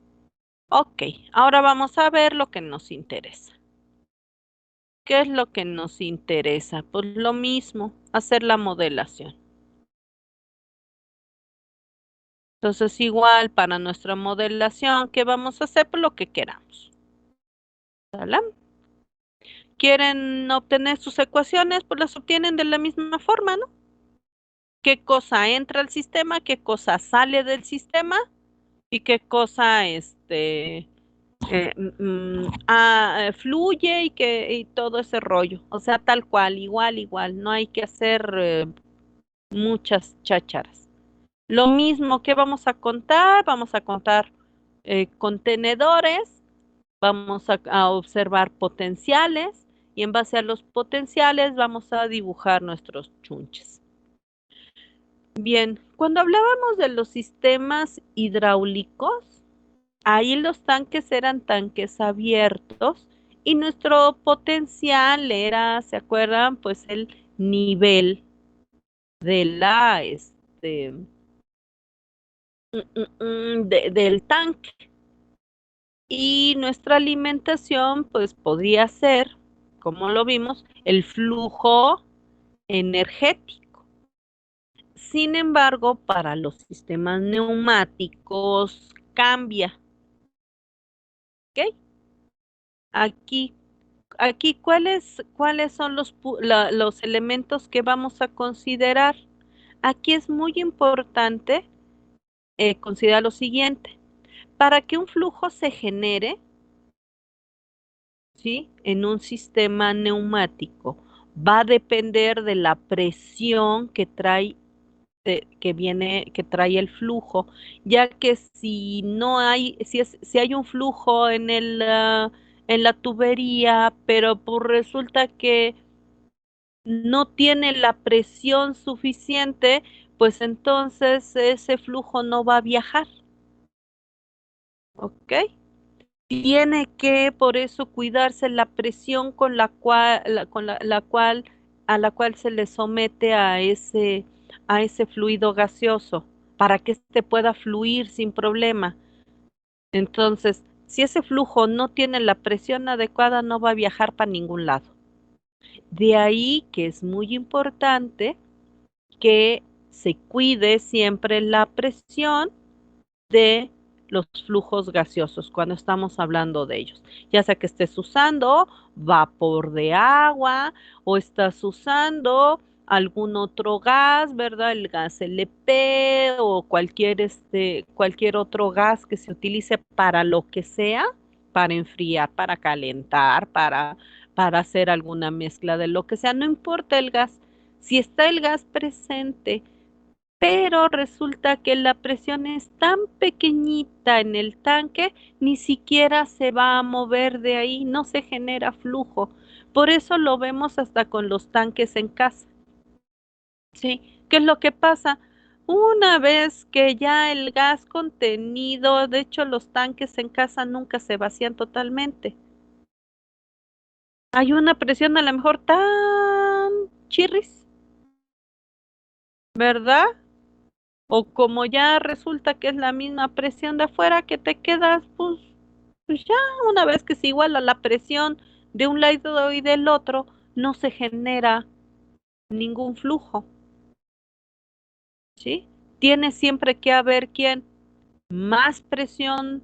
Ok, ahora vamos a ver lo que nos interesa. ¿Qué es lo que nos interesa? Pues lo mismo, hacer la modelación. Entonces, igual para nuestra modelación, ¿qué vamos a hacer? Pues lo que queramos. ¿Sale? ¿Quieren obtener sus ecuaciones? Pues las obtienen de la misma forma, ¿no? ¿Qué cosa entra al sistema? ¿Qué cosa sale del sistema? ¿Y qué cosa fluye y todo ese rollo? O sea, tal cual, igual, igual. No hay que hacer muchas chácharas. Lo mismo que vamos a contar contenedores, vamos a observar potenciales y en base a los potenciales vamos a dibujar nuestros chunches. Bien, cuando hablábamos de los sistemas hidráulicos, ahí los tanques eran tanques abiertos y nuestro potencial era, ¿se acuerdan? Pues el nivel de del tanque. Y nuestra alimentación, pues podría ser, como lo vimos, el flujo energético. Sin embargo, para los sistemas neumáticos cambia. ¿Ok? Aquí, aquí ¿cuáles son los elementos que vamos a considerar? Aquí es muy importante considerar lo siguiente. Para que un flujo se genere, ¿sí? En un sistema neumático. Va a depender de la presión que trae, que trae el flujo, ya que si no hay, si hay un flujo en la tubería, pero pues resulta que no tiene la presión suficiente, pues entonces ese flujo no va a viajar, ¿ok? Tiene que por eso cuidarse la presión con la cual a la cual se le somete a ese fluido gaseoso para que éste pueda fluir sin problema. Entonces, si ese flujo no tiene la presión adecuada, no va a viajar para ningún lado. De ahí que es muy importante que se cuide siempre la presión de los flujos gaseosos cuando estamos hablando de ellos, ya sea que estés usando vapor de agua o estás usando algún otro gas, ¿verdad? El gas LP o cualquier otro gas que se utilice para lo que sea, para enfriar, para calentar, para hacer alguna mezcla de lo que sea, no importa el gas. Si está el gas presente, pero resulta que la presión es tan pequeñita en el tanque, ni siquiera se va a mover de ahí, no se genera flujo. Por eso lo vemos hasta con los tanques en casa. ¿Sí? ¿Qué es lo que pasa? Una vez que ya el gas contenido, de hecho los tanques en casa nunca se vacían totalmente. Hay una presión a lo mejor tan chirris, ¿verdad? O como ya resulta que es la misma presión de afuera que te quedas, pues ya una vez que se iguala la presión de un lado y del otro, no se genera ningún flujo, ¿sí? Tiene siempre que haber quien más presión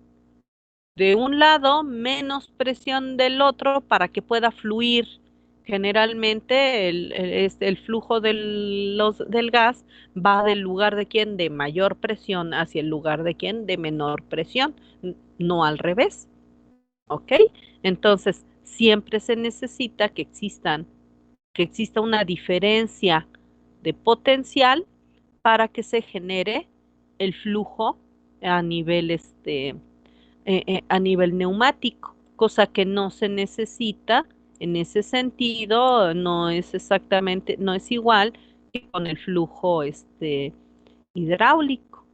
de un lado, menos presión del otro para que pueda fluir. Generalmente el flujo del gas va del lugar de quien de mayor presión hacia el lugar de quien de menor presión, no al revés, ¿ok? Entonces, siempre se necesita que exista una diferencia de potencial para que se genere el flujo a nivel a nivel neumático, cosa que no se necesita en ese sentido, no es exactamente, no es igual que con el flujo hidráulico.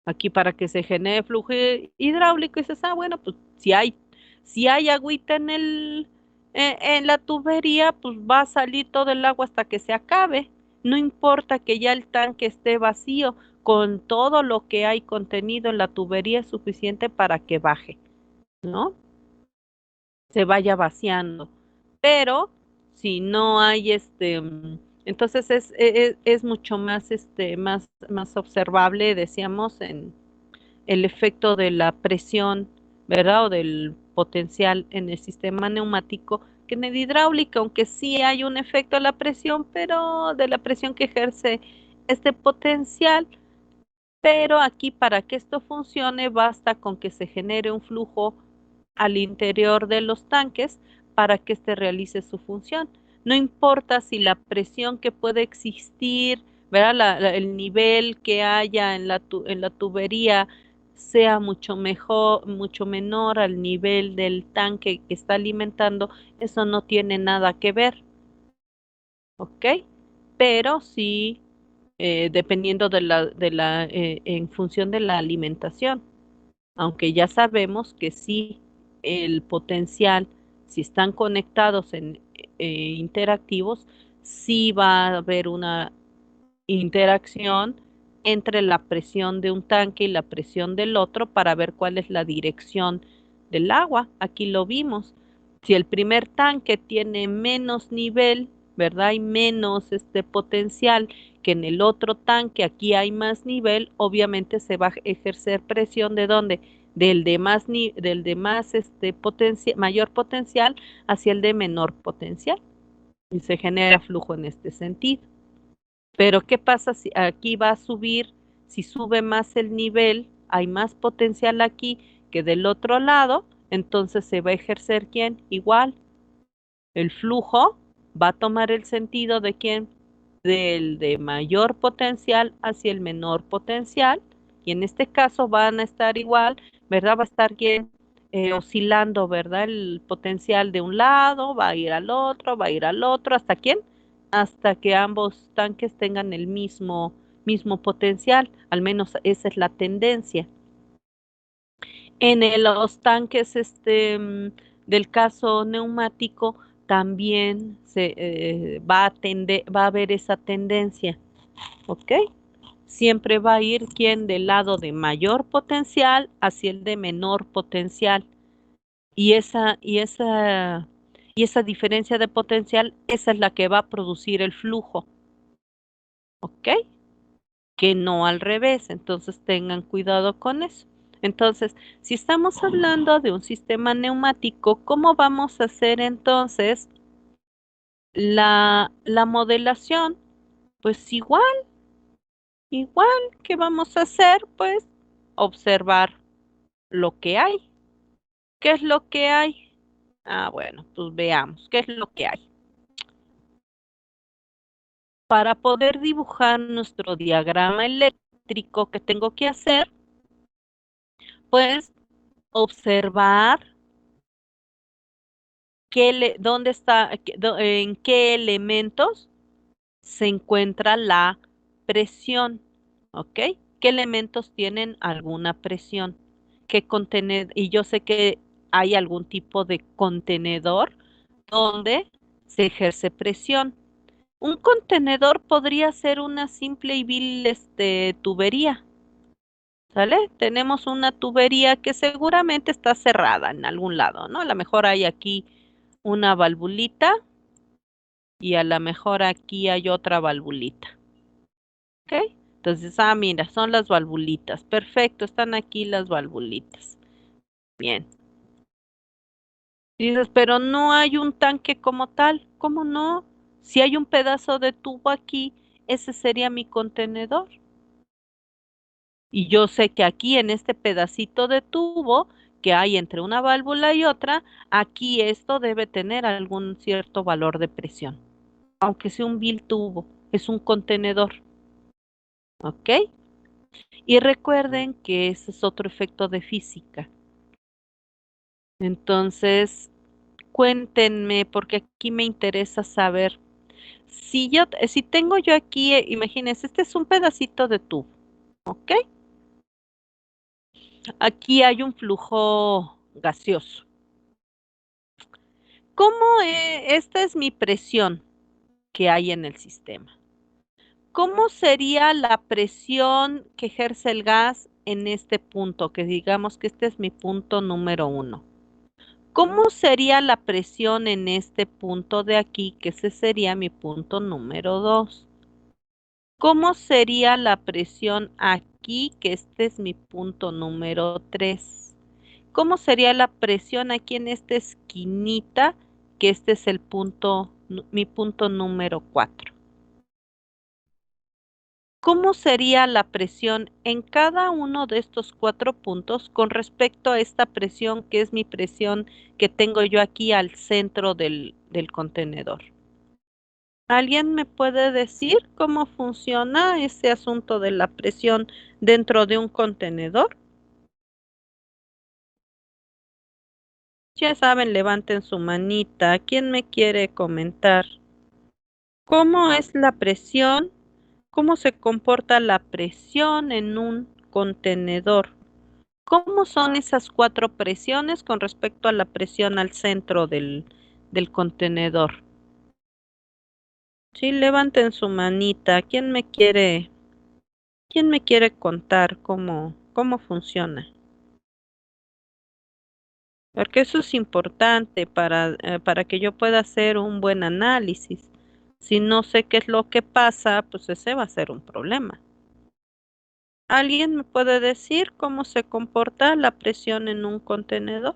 Aquí para que se genere flujo hidráulico, dices, ah, bueno, pues si hay agüita en la tubería, pues va a salir todo el agua hasta que se acabe. No importa que ya el tanque esté vacío, con todo lo que hay contenido en la tubería es suficiente para que baje, ¿no? Se vaya vaciando. Pero si no hay entonces es mucho más más observable, decíamos, en el efecto de la presión, ¿verdad? O del potencial en el sistema neumático que en el hidráulico, aunque sí hay un efecto de la presión, pero de la presión que ejerce este potencial, pero aquí para que esto funcione basta con que se genere un flujo al interior de los tanques para que éste realice su función. No importa si la presión que puede existir, ¿verdad? El nivel que haya en la tubería sea mucho mejor, mucho menor al nivel del tanque que está alimentando, eso no tiene nada que ver, ¿ok? Pero sí, dependiendo en función de la alimentación, aunque ya sabemos que sí, el potencial, si están conectados interactivos, sí va a haber una interacción entre la presión de un tanque y la presión del otro para ver cuál es la dirección del agua. Aquí lo vimos. Si el primer tanque tiene menos nivel, ¿verdad? Y menos potencial que en el otro tanque, aquí hay más nivel, obviamente se va a ejercer presión de dónde? Del de más mayor potencial hacia el de menor potencial. Y se genera flujo en este sentido. Pero ¿qué pasa si aquí va a subir? Si sube más el nivel, hay más potencial aquí que del otro lado, entonces se va a ejercer ¿quién? Igual. El flujo va a tomar el sentido de quién? Del de mayor potencial hacia el menor potencial. Y en este caso van a estar igual, ¿verdad? Va a estar quién? Oscilando, ¿verdad? El potencial de un lado va a ir al otro, va a ir al otro, ¿hasta quién? Hasta que ambos tanques tengan el mismo potencial, al menos esa es la tendencia. En los tanques del caso neumático también va a haber esa tendencia, ¿ok? Siempre va a ir quien del lado de mayor potencial hacia el de menor potencial. Y esa diferencia de potencial, esa es la que va a producir el flujo, ¿ok? que no al revés. Entonces tengan cuidado con eso. Entonces, si estamos hablando de un sistema neumático, ¿cómo vamos a hacer entonces la modelación? Pues igual que vamos a hacer, pues observar lo que hay. ¿Qué es lo que hay? Ah, bueno, pues veamos, ¿qué es lo que hay? Para poder dibujar nuestro diagrama eléctrico que tengo que hacer, pues observar dónde está, en qué elementos se encuentra la presión, ¿ok? ¿Qué elementos tienen alguna presión? ¿Qué contenedor? Y yo sé que hay algún tipo de contenedor donde se ejerce presión. Un contenedor podría ser una simple y vil tubería, ¿sale? Tenemos una tubería que seguramente está cerrada en algún lado, ¿no? A lo mejor hay aquí una valvulita y a lo mejor aquí hay otra valvulita, ¿ok? Entonces, mira, son las valvulitas. Perfecto, están aquí las valvulitas. Bien. Dices, pero no hay un tanque como tal. ¿Cómo no? Si hay un pedazo de tubo aquí, ese sería mi contenedor. Y yo sé que aquí en este pedacito de tubo que hay entre una válvula y otra, aquí esto debe tener algún cierto valor de presión. Aunque sea un vil tubo, es un contenedor. ¿Ok? Y recuerden que ese es otro efecto de física. Entonces, cuéntenme, porque aquí me interesa saber. Si tengo yo aquí, imagínense, este es un pedacito de tubo, ¿ok? Aquí hay un flujo gaseoso. ¿Cómo esta es mi presión que hay en el sistema? ¿Cómo sería la presión que ejerce el gas en este punto? Que digamos que este es mi punto número 1. ¿Cómo sería la presión en este punto de aquí? Que ese sería mi punto número 2. ¿Cómo sería la presión aquí? Que este es mi punto número 3. ¿Cómo sería la presión aquí en esta esquinita? Que este es el punto, mi punto número 4. ¿Cómo sería la presión en cada uno de estos 4 puntos con respecto a esta presión que es mi presión que tengo yo aquí al centro del contenedor? ¿Alguien me puede decir cómo funciona ese asunto de la presión dentro de un contenedor? Ya saben, levanten su manita. ¿Quién me quiere comentar? ¿Cómo es la presión? ¿Cómo se comporta la presión en un contenedor? ¿Cómo son esas 4 presiones con respecto a la presión al centro del contenedor? Sí, levanten su manita. Quién me quiere contar cómo funciona? Porque eso es importante para que yo pueda hacer un buen análisis. Si no sé qué es lo que pasa, pues ese va a ser un problema. ¿Alguien me puede decir cómo se comporta la presión en un contenedor?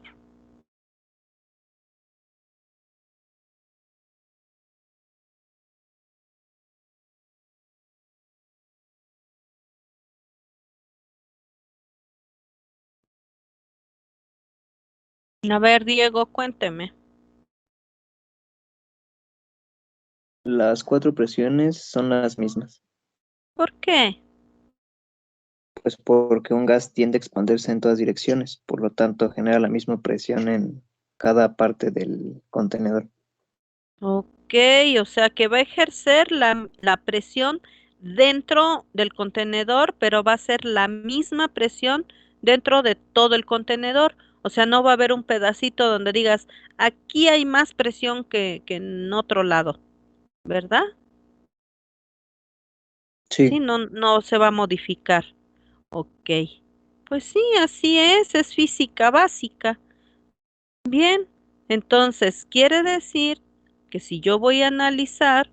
A ver, Diego, cuénteme. Las 4 presiones son las mismas, ¿Por qué? pues porque un gas tiende a expandirse en todas direcciones, por lo tanto genera la misma presión en cada parte del contenedor. Ok, o sea que va a ejercer la presión dentro del contenedor, pero va a ser la misma presión dentro de todo el contenedor. O sea, no va a haber un pedacito donde digas, aquí hay más presión que en otro lado, ¿verdad? Sí, Sí, no se va a modificar. Ok. Pues sí, así es física básica. Bien, entonces quiere decir que si yo voy a analizar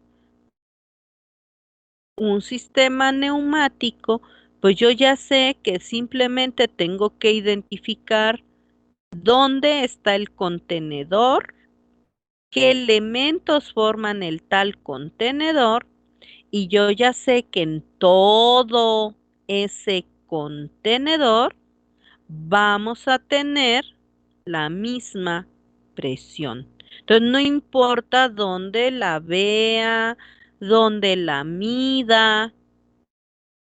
un sistema neumático, pues yo ya sé que simplemente tengo que identificar dónde está el contenedor, qué elementos forman el tal contenedor, y yo ya sé que en todo ese contenedor vamos a tener la misma presión. Entonces, no importa dónde la vea, dónde la mida,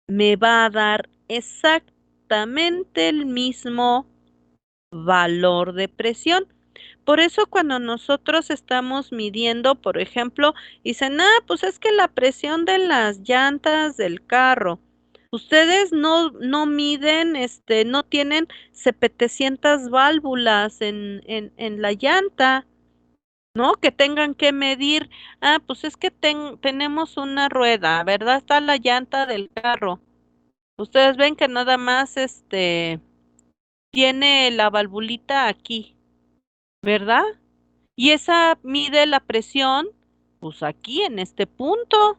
me va a dar exactamente el mismo valor de presión. Por eso cuando nosotros estamos midiendo, por ejemplo, dicen, pues es que la presión de las llantas del carro, ustedes no miden, no tienen 700 válvulas en la llanta, ¿no? Que tengan que medir, pues es que tenemos una rueda, ¿verdad? Está la llanta del carro. Ustedes ven que nada más, tiene la valvulita aquí, ¿verdad? Y esa mide la presión, pues aquí en este punto.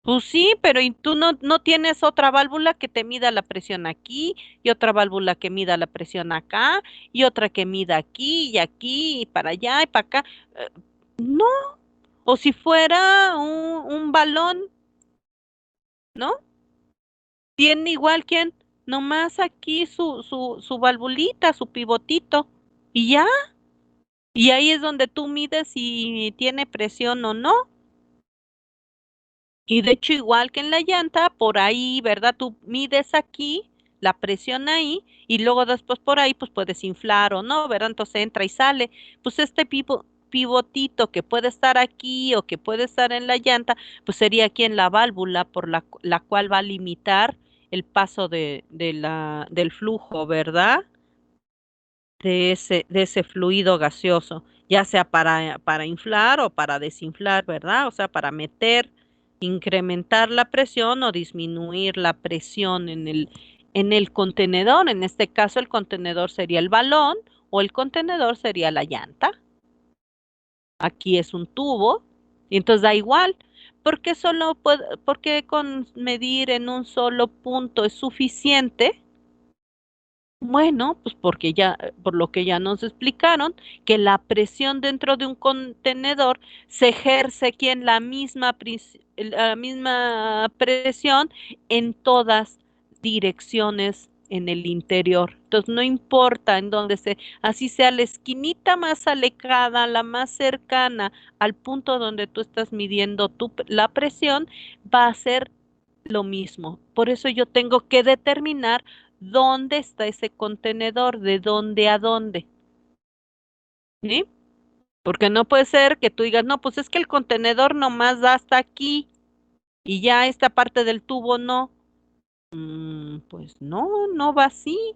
Pues sí, pero ¿y tú no tienes otra válvula que te mida la presión aquí y otra válvula que mida la presión acá y otra que mida aquí y para allá y para acá? Eh, no, o si fuera un balón, ¿no? Tiene igual quien, nomás aquí su valvulita, su pivotito y ya. Y ahí es donde tú mides si tiene presión o no. Y de hecho, igual que en la llanta, por ahí, ¿verdad? Tú mides aquí la presión ahí y luego después por ahí pues puedes inflar o no, ¿verdad? Entonces entra y sale. Pues este pivotito que puede estar aquí o que puede estar en la llanta, pues sería aquí en la válvula por la cual va a limitar el paso del flujo, ¿verdad? De ese fluido gaseoso, ya sea para inflar o para desinflar, ¿verdad? O sea, para meter, incrementar la presión o disminuir la presión en el contenedor. En este caso, el contenedor sería el balón o el contenedor sería la llanta. Aquí es un tubo, y entonces da igual. ¿Por qué con medir en un solo punto es suficiente? Bueno, pues porque ya, por lo que ya nos explicaron, que la presión dentro de un contenedor se ejerce aquí en la misma presión en todas direcciones en el interior. Entonces, no importa en dónde así sea la esquinita más alejada, la más cercana al punto donde tú estás midiendo la presión, va a ser lo mismo. Por eso yo tengo que determinar dónde está ese contenedor, de dónde a dónde, ¿sí? Porque no puede ser que tú digas, no, pues es que el contenedor nomás da hasta aquí y ya esta parte del tubo no. Pues no va así.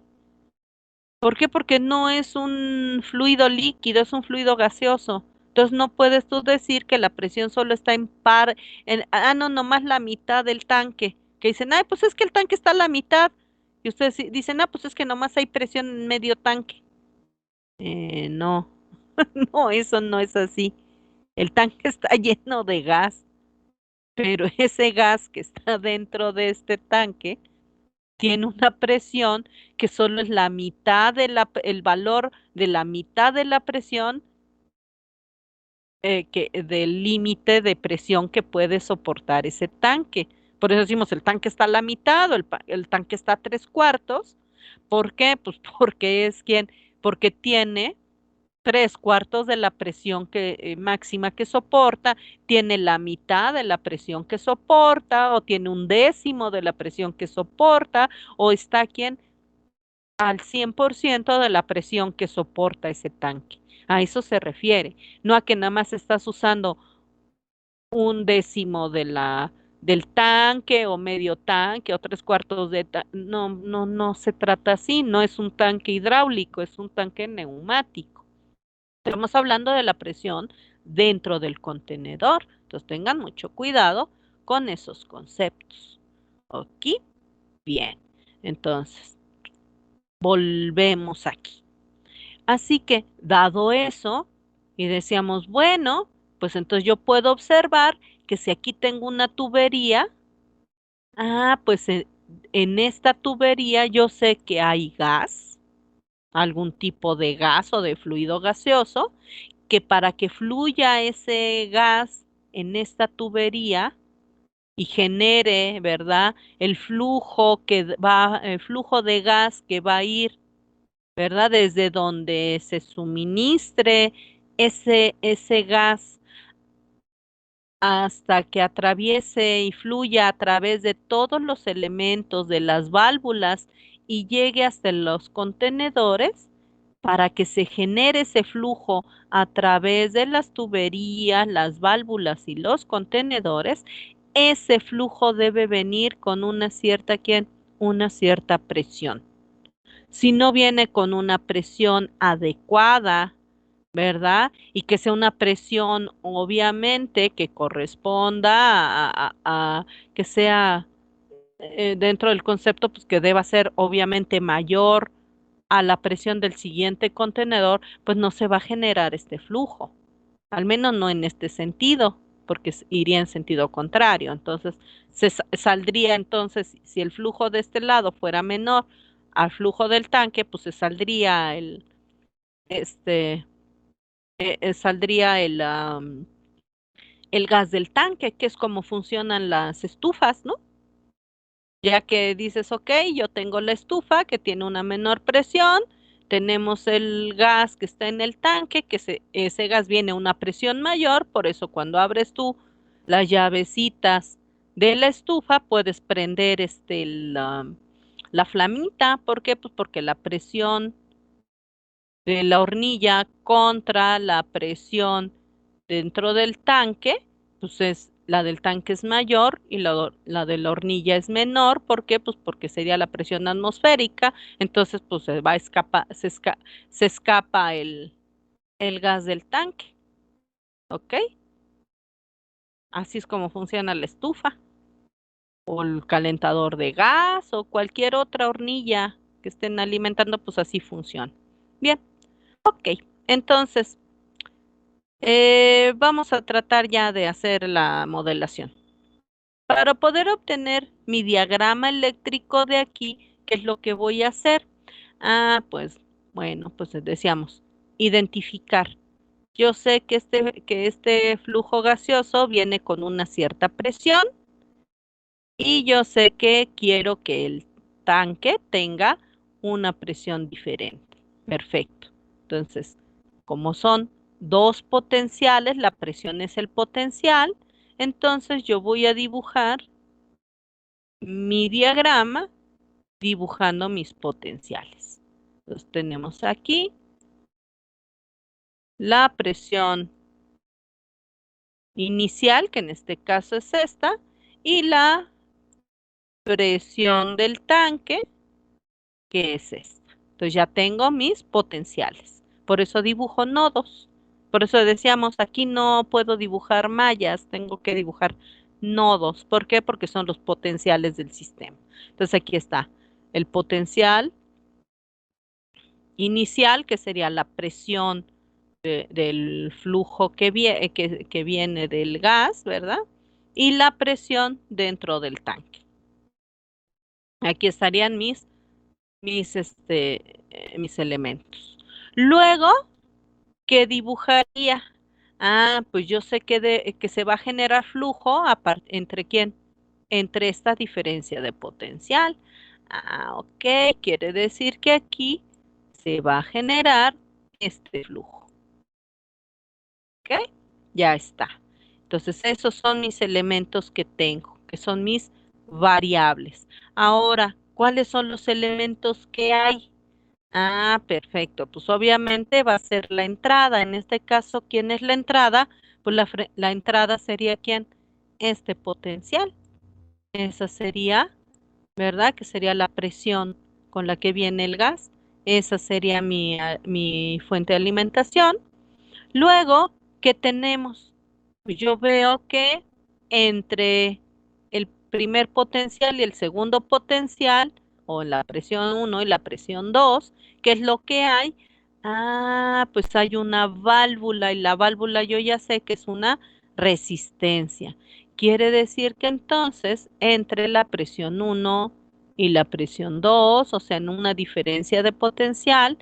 ¿Por qué? Porque no es un fluido líquido, es un fluido gaseoso. Entonces no puedes tú decir que la presión solo está no, nomás la mitad del tanque. Que dicen, ay, pues es que el tanque está a la mitad. Y ustedes dicen, pues es que nomás hay presión en medio tanque. No, no, eso no es así. El tanque está lleno de gas, pero ese gas que está dentro de este tanque tiene una presión que solo es la mitad el valor de la mitad de la presión del límite de presión que puede soportar ese tanque. Por eso decimos el tanque está a la mitad o el tanque está a tres cuartos. ¿Por qué? Pues porque tiene tres cuartos de la presión máxima que soporta, tiene la mitad de la presión que soporta, o tiene un décimo de la presión que soporta, o está aquí al 100% de la presión que soporta ese tanque. A eso se refiere, no a que nada más estás usando un décimo del tanque o medio tanque o tres cuartos de tanque. No, no, no se trata así, no es un tanque hidráulico, es un tanque neumático. Estamos hablando de la presión dentro del contenedor. Entonces tengan mucho cuidado con esos conceptos. ¿Ok? Bien. Entonces, volvemos aquí. Así que, dado eso, y decíamos, bueno, pues entonces yo puedo observar que si aquí tengo una tubería, pues en esta tubería yo sé que hay gas, algún tipo de gas o de fluido gaseoso, que para que fluya ese gas en esta tubería y genere, ¿verdad? El flujo de gas que va a ir, ¿verdad? Desde donde se suministre ese gas hasta que atraviese y fluya a través de todos los elementos de las válvulas y llegue hasta los contenedores para que se genere ese flujo a través de las tuberías, las válvulas y los contenedores. Ese flujo debe venir con una cierta presión. Si no viene con una presión adecuada, ¿verdad? Y que sea una presión, obviamente, que corresponda que sea dentro del concepto, pues que deba ser obviamente mayor a la presión del siguiente contenedor, pues no se va a generar este flujo, al menos no en este sentido, porque iría en sentido contrario. Entonces, saldría entonces, si el flujo de este lado fuera menor al flujo del tanque, pues se saldría este, el gas del tanque, que es como funcionan las estufas, ¿no? Ya que dices, ok, yo tengo la estufa que tiene una menor presión, tenemos el gas que está en el tanque, ese gas viene a una presión mayor, por eso cuando abres tú las llavecitas de la estufa, puedes prender la flamita. ¿Por qué? Pues porque la presión de la hornilla contra la presión dentro del tanque, pues la del tanque es mayor y la de la hornilla es menor. ¿Por qué? Pues porque sería la presión atmosférica, entonces pues se escapa el gas del tanque, ¿ok? Así es como funciona la estufa o el calentador de gas o cualquier otra hornilla que estén alimentando, pues así funciona. Bien, ok. Entonces, vamos a tratar ya de hacer la modelación. Para poder obtener mi diagrama eléctrico de aquí, ¿qué es lo que voy a hacer? Pues bueno, pues decíamos, identificar. Yo sé que este flujo gaseoso viene con una cierta presión y yo sé que quiero que el tanque tenga una presión diferente. Perfecto. Entonces, como son dos potenciales, la presión es el potencial, entonces yo voy a dibujar mi diagrama dibujando mis potenciales. Entonces tenemos aquí la presión inicial, que en este caso es esta, y la presión del tanque, que es esta. Entonces ya tengo mis potenciales. Por eso dibujo nodos. Por eso decíamos, aquí no puedo dibujar mallas, tengo que dibujar nodos. ¿Por qué? Porque son los potenciales del sistema. Entonces aquí está el potencial inicial, que sería la presión del flujo que viene del gas, ¿verdad? Y la presión dentro del tanque. Aquí estarían mis elementos. Luego, ¿qué dibujaría? Pues yo sé que se va a generar flujo ¿entre quién? Entre esta diferencia de potencial. Ok, quiere decir que aquí se va a generar este flujo. ¿Ok? Ya está. Entonces, esos son mis elementos que tengo, que son mis variables. Ahora, ¿cuáles son los elementos que hay? Perfecto. Pues obviamente va a ser la entrada. En este caso, ¿quién es la entrada? Pues la entrada sería ¿quién? Este potencial. Esa sería, ¿verdad? Que sería la presión con la que viene el gas. Esa sería mi fuente de alimentación. Luego, ¿qué tenemos? Pues yo veo que entre el primer potencial y el segundo potencial, o la presión 1 y la presión 2, ¿qué es lo que hay? Pues hay una válvula, y la válvula yo ya sé que es una resistencia. Quiere decir que entonces entre la presión 1 y la presión 2, o sea, en una diferencia de potencial,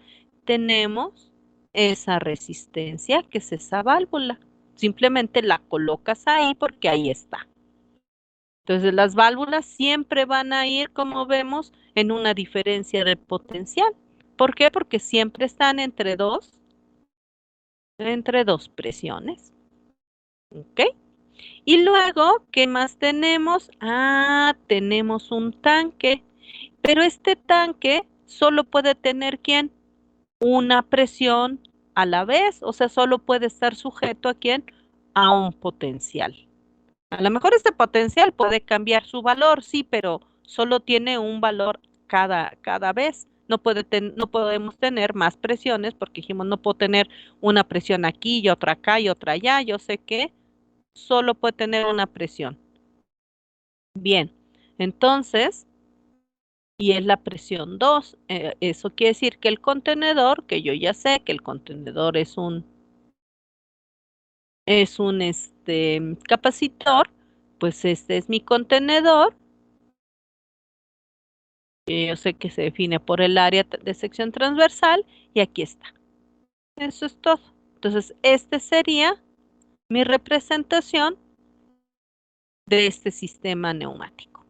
tenemos esa resistencia, que es esa válvula. Simplemente la colocas ahí porque ahí está. Entonces las válvulas siempre van a ir, como vemos, en una diferencia de potencial. ¿Por qué? Porque siempre están entre dos presiones. ¿Ok? Y luego, ¿qué más tenemos? Ah, tenemos un tanque. Pero este tanque solo puede tener, ¿quién? Una presión a la vez. O sea, solo puede estar sujeto a quién? A un potencial. A lo mejor este potencial puede cambiar su valor, sí, pero solo tiene un valor cada vez. No podemos tener más presiones porque dijimos no puedo tener una presión aquí y otra acá y otra allá. Yo sé que solo puede tener una presión. Bien, entonces, y es la presión 2. Eso quiere decir que el contenedor, que yo ya sé que el contenedor es un capacitor, pues este es mi contenedor. Yo sé que se define por el área de sección transversal y aquí está. Eso es todo. Entonces, este sería mi representación de este sistema neumático.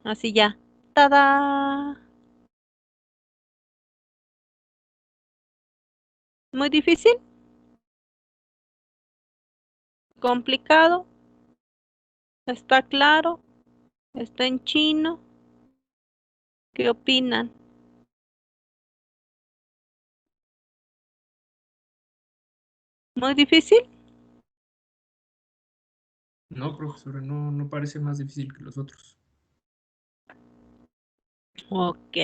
Así ya. ¡Tada! ¿Muy difícil? ¿Complicado? ¿Está claro? ¿Está en chino? ¿Qué opinan? ¿Muy difícil? No, profesora, no, no parece más difícil que los otros. Ok.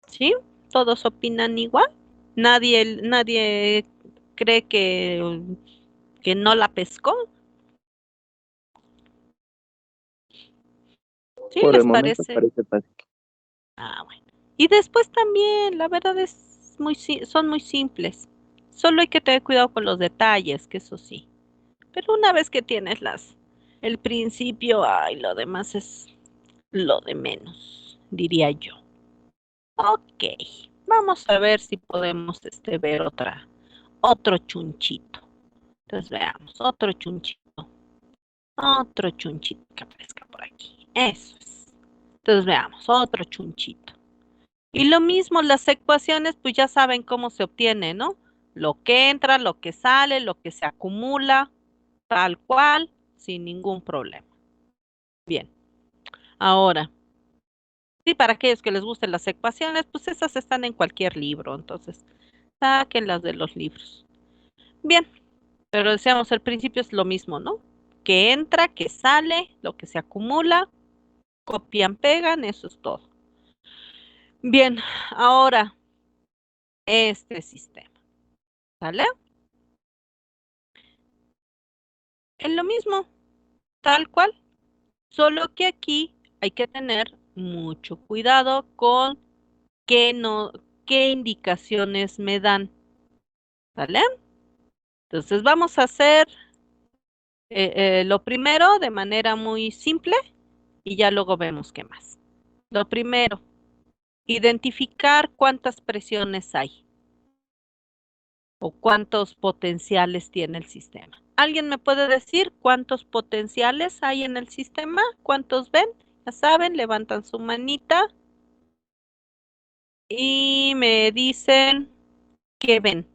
¿Sí? ¿Todos opinan igual? Nadie cree que no la pescó. ¿Sí Por el les momento parece? parece fácil. Ah, bueno. Y después también, la verdad es son muy simples. Solo hay que tener cuidado con los detalles, que eso sí. Pero una vez que tienes el principio, ay, lo demás es lo de menos, diría yo. Ok, vamos a ver si podemos ver otro chunchito. Entonces veamos, otro chunchito que aparezca por aquí. Eso es. Entonces veamos, otro chunchito. Y lo mismo, las ecuaciones, pues ya saben cómo se obtiene, ¿no? Lo que entra, lo que sale, lo que se acumula, tal cual, sin ningún problema. Bien, ahora, sí, para aquellos que les gusten las ecuaciones, pues esas están en cualquier libro, entonces sáquenlas de los libros. Bien, pero decíamos, el principio es lo mismo, ¿no? Que entra, que sale, lo que se acumula, copian, pegan, eso es todo. Bien, ahora, este sistema, ¿sale? Es lo mismo, tal cual, solo que aquí hay que tener mucho cuidado con qué no, qué indicaciones me dan, ¿vale? Entonces vamos a hacer lo primero de manera muy simple y ya luego vemos qué más. Lo primero, identificar cuántas presiones hay o cuántos potenciales tiene el sistema. ¿Alguien me puede decir cuántos potenciales hay en el sistema? ¿Cuántos ven? Ya saben, levantan su manita y me dicen qué ven.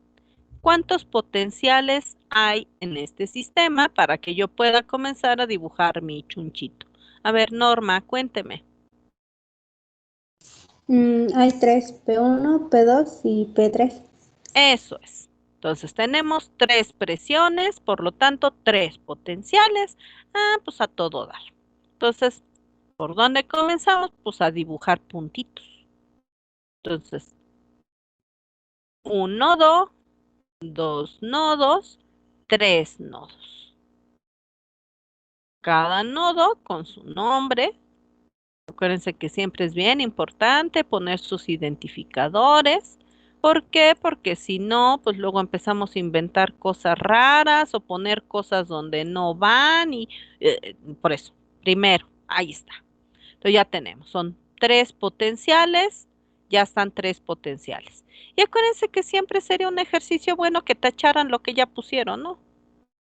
¿Cuántos potenciales hay en este sistema para que yo pueda comenzar a dibujar mi chunchito? A ver, Norma, cuénteme. Hay tres, P1, P2 y P3. Eso es. Entonces tenemos tres presiones, por lo tanto, tres potenciales. Ah, pues a todo dar. Entonces, ¿por dónde comenzamos? Pues a dibujar puntitos. Entonces, un nodo, dos nodos, tres nodos. Cada nodo con su nombre. Acuérdense que siempre es bien importante poner sus identificadores, ¿Por qué? Porque si no, pues luego empezamos a inventar cosas raras o poner cosas donde no van y por eso, primero, ahí está. Entonces ya tenemos, son 3 potenciales, ya están 3 potenciales. Y acuérdense que siempre sería un ejercicio bueno que tacharan lo que ya pusieron, ¿no?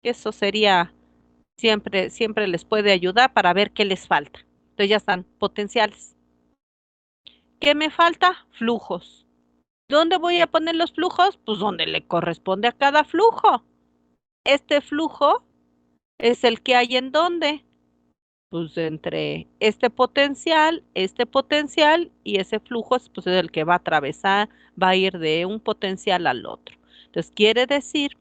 Eso sería, siempre les puede ayudar para ver qué les falta. Entonces ya están potenciales. ¿Qué me falta? Flujos. ¿Dónde voy a poner los flujos? Pues donde le corresponde a cada flujo. Este flujo es el que hay en dónde. Pues entre este potencial y ese flujo pues es el que va a atravesar, va a ir de un potencial al otro. Entonces quiere decir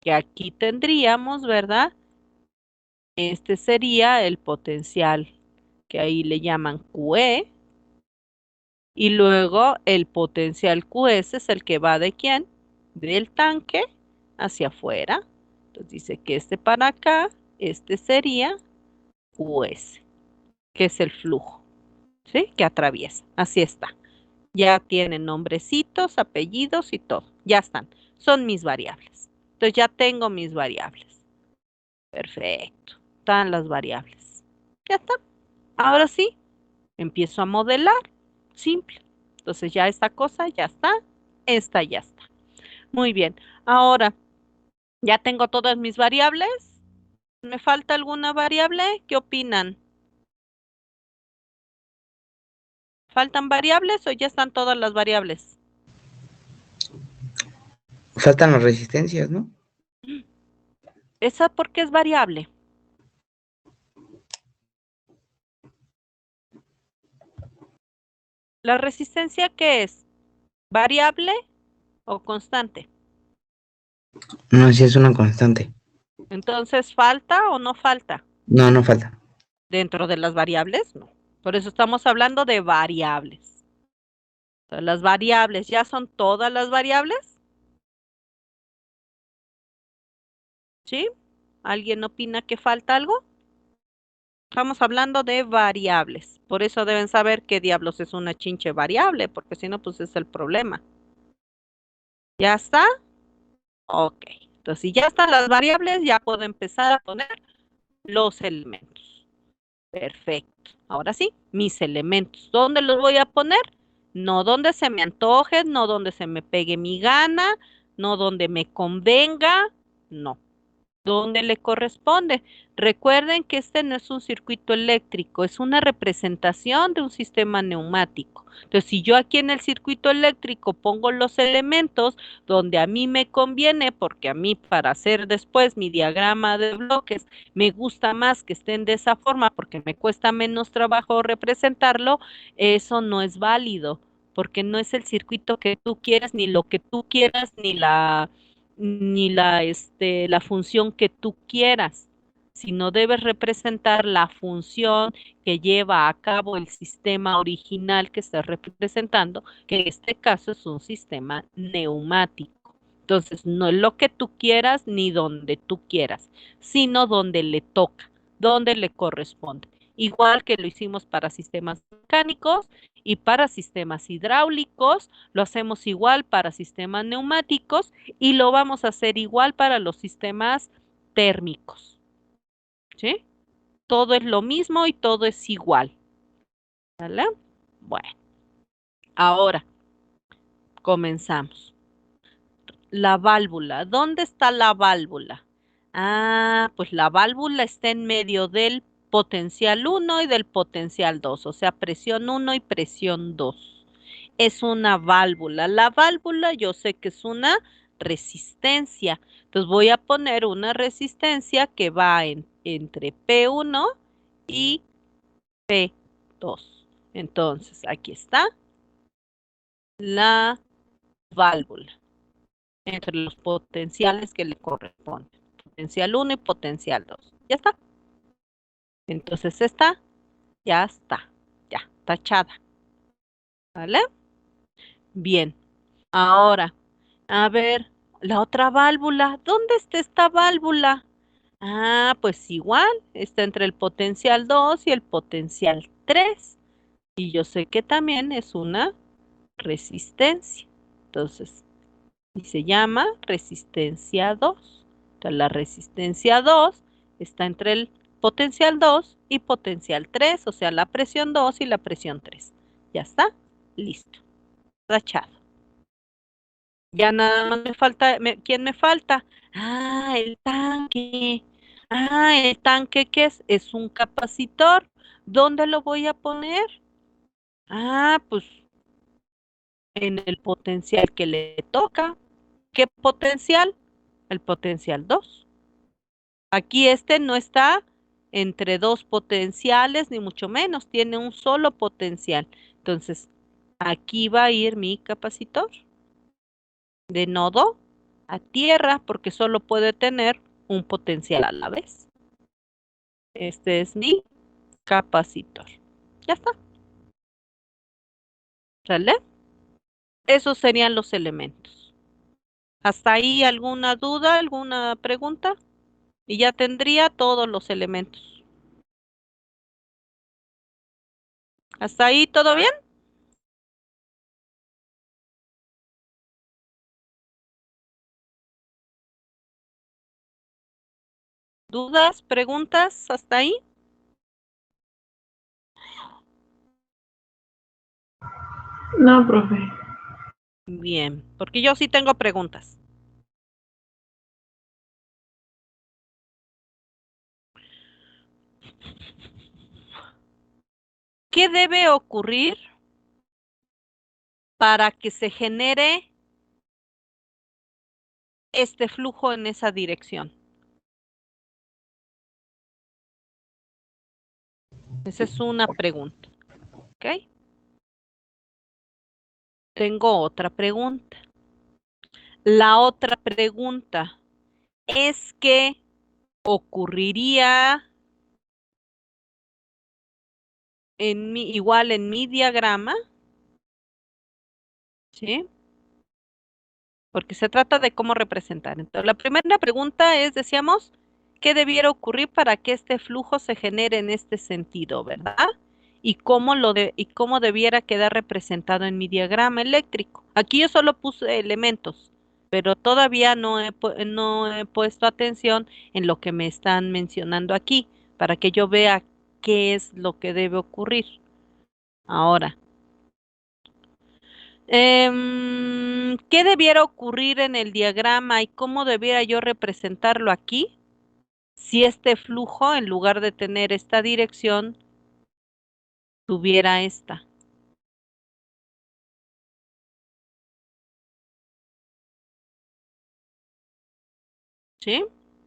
que aquí tendríamos, ¿verdad? Este sería el potencial que ahí le llaman QE. Y luego el potencial QS es el que va de quién? Del tanque hacia afuera. Entonces dice que este para acá, este sería QS, que es el flujo, ¿sí? Que atraviesa. Así está. Ya tienen nombrecitos, apellidos y todo. Ya están. Son mis variables. Entonces ya tengo mis variables. Perfecto. Están las variables. Ya está. Ahora sí, empiezo a modelar. Simple. Entonces ya esta cosa ya está. Esta ya está. Muy bien. Ahora, ya tengo todas mis variables. ¿Me falta alguna variable? ¿Qué opinan? ¿Faltan variables o ya están todas las variables? Faltan las resistencias, ¿no? ¿Esa por qué es variable? ¿La resistencia qué es? ¿Variable o constante? No, sí es una constante. Entonces, ¿falta o no falta? No, no falta. Dentro de las variables, no. Por eso estamos hablando de variables. Entonces, las variables, ¿ya son todas las variables? ¿Sí? ¿Alguien opina que falta algo? Estamos hablando de variables. Por eso deben saber qué diablos es una chinche variable, porque si no, pues es el problema. ¿Ya está? Ok. Entonces, si ya están las variables, ya puedo empezar a poner los elementos. Perfecto. Ahora sí, mis elementos. ¿Dónde los voy a poner? No donde se me antoje, no donde se me pegue mi gana, no donde me convenga, no. Donde le corresponde. Recuerden que este no es un circuito eléctrico, es una representación de un sistema neumático. Entonces, si yo aquí en el circuito eléctrico pongo los elementos donde a mí me conviene, porque a mí para hacer después mi diagrama de bloques me gusta más que estén de esa forma porque me cuesta menos trabajo representarlo, eso no es válido, porque no es el circuito que tú quieras, ni lo que tú quieras, ni la función que tú quieras, sino debes representar la función que lleva a cabo el sistema original que estás representando, que en este caso es un sistema neumático. Entonces, no es lo que tú quieras ni donde tú quieras, sino donde le toca, donde le corresponde. Igual que lo hicimos para sistemas mecánicos y para sistemas hidráulicos, lo hacemos igual para sistemas neumáticos y lo vamos a hacer igual para los sistemas térmicos. ¿Sí? Todo es lo mismo y todo es igual. ¿Vale? Bueno, ahora comenzamos. La válvula. ¿Dónde está la válvula? Ah, pues la válvula está en medio del potencial 1 y del potencial 2, o sea, presión 1 y presión 2. Es una válvula. La válvula yo sé que es una resistencia. Entonces voy a poner una resistencia que va entre P1 y P2. Entonces, aquí está la válvula entre los potenciales que le corresponden. Potencial 1 y potencial 2. Ya está. Entonces esta ya está. Ya, tachada. ¿Vale? Bien. Ahora, a ver, la otra válvula. ¿Dónde está esta válvula? Ah, pues igual. Está entre el potencial 2 y el potencial 3. Y yo sé que también es una resistencia. Entonces, y se llama resistencia 2. Entonces, la resistencia 2 está entre el potencial 2 y potencial 3, o sea, la presión 2 y la presión 3. Ya está, listo, tachado. Ya nada más me falta, ¿quién me falta? Ah, el tanque. Ah, el tanque, ¿qué es? Es un capacitor. ¿Dónde lo voy a poner? Ah, pues en el potencial que le toca. ¿Qué potencial? El potencial 2. Aquí este no está entre dos potenciales, ni mucho menos, tiene un solo potencial. Entonces, aquí va a ir mi capacitor de nodo a tierra, porque solo puede tener un potencial a la vez. Este es mi capacitor. Ya está. ¿Sale? Esos serían los elementos. ¿Hasta ahí alguna duda, alguna pregunta? Y ya tendría todos los elementos. ¿Hasta ahí todo bien? ¿Dudas, preguntas hasta ahí? No, profe. Bien, porque yo sí tengo preguntas. ¿Qué debe ocurrir para que se genere este flujo en esa dirección? Esa es una pregunta, ¿ok? Tengo otra pregunta. La otra pregunta es que ocurriría igual en mi diagrama, ¿sí? Porque se trata de cómo representar. Entonces, la primera pregunta es, decíamos, ¿qué debiera ocurrir para que este flujo se genere en este sentido, verdad? Y cómo debiera quedar representado en mi diagrama eléctrico. Aquí yo solo puse elementos, pero todavía no he puesto atención en lo que me están mencionando aquí, para que yo vea qué es lo que debe ocurrir. Ahora, ¿qué debiera ocurrir en el diagrama y cómo debiera yo representarlo aquí si este flujo, en lugar de tener esta dirección, tuviera esta? ¿Sí?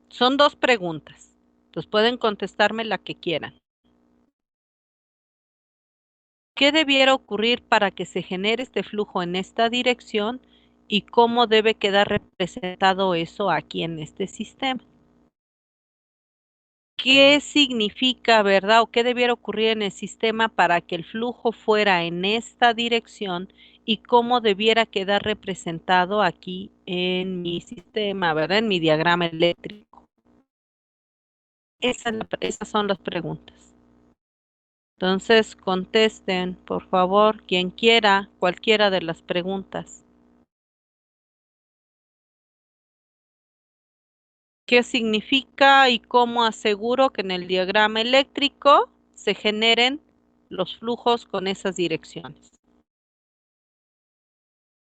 Son dos preguntas. Entonces pueden contestarme la que quieran. ¿Qué debiera ocurrir para que se genere este flujo en esta dirección y cómo debe quedar representado eso aquí en este sistema? ¿Qué significa, verdad, o qué debiera ocurrir en el sistema para que el flujo fuera en esta dirección y cómo debiera quedar representado aquí en mi sistema, verdad, en mi diagrama eléctrico? Esas son las preguntas. Entonces, contesten, por favor, quien quiera, cualquiera de las preguntas. ¿Qué significa y cómo aseguro que en el diagrama eléctrico se generen los flujos con esas direcciones?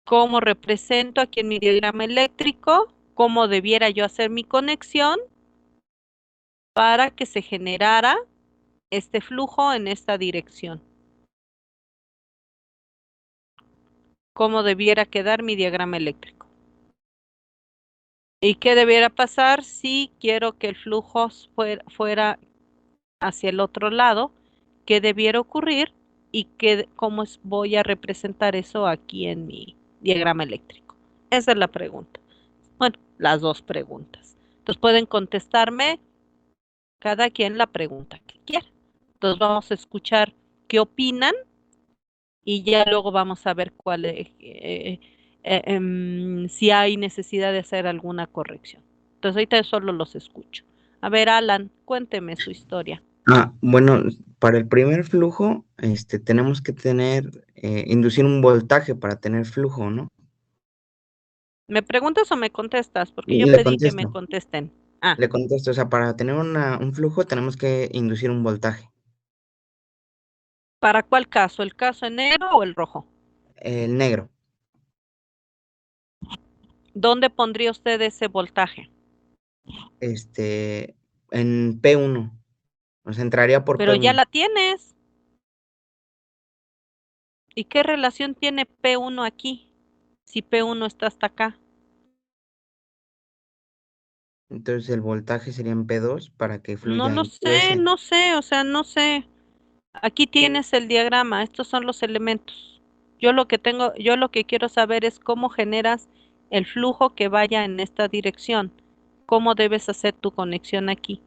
¿Cómo represento aquí en mi diagrama eléctrico? ¿Cómo debiera yo hacer mi conexión para que se generara este flujo en esta dirección? ¿Cómo debiera quedar mi diagrama eléctrico? ¿Y qué debiera pasar si quiero que el flujo fuera hacia el otro lado? ¿Qué debiera ocurrir? ¿Y cómo voy a representar eso aquí en mi diagrama eléctrico? Esa es la pregunta. Bueno, las dos preguntas. Entonces pueden contestarme cada quien la pregunta que quiera. Entonces vamos a escuchar qué opinan y ya luego vamos a ver si hay necesidad de hacer alguna corrección. Entonces ahorita solo los escucho. A ver, Alan, cuénteme su historia. Bueno, para el primer flujo, tenemos que inducir un voltaje para tener flujo, ¿no? ¿Me preguntas o me contestas? Porque yo Le pedí que me contesto, contesten. Ah, le contesto. O sea, para tener un flujo tenemos que inducir un voltaje. ¿para cuál caso? ¿El caso en negro o el rojo? El negro, ¿Dónde pondría usted ese voltaje? este, en P1. O sea, entraría por Pero ya P1. la tienes. ¿Y qué relación tiene P1 aquí? Si P1 está hasta acá. Entonces el voltaje sería en P2 para que No fluya lo en sé, QS. no sé, o sea, no sé. Aquí tienes el diagrama, estos son los elementos. Yo lo que quiero saber es cómo generas el flujo que vaya en esta dirección. ¿Cómo debes hacer tu conexión aquí?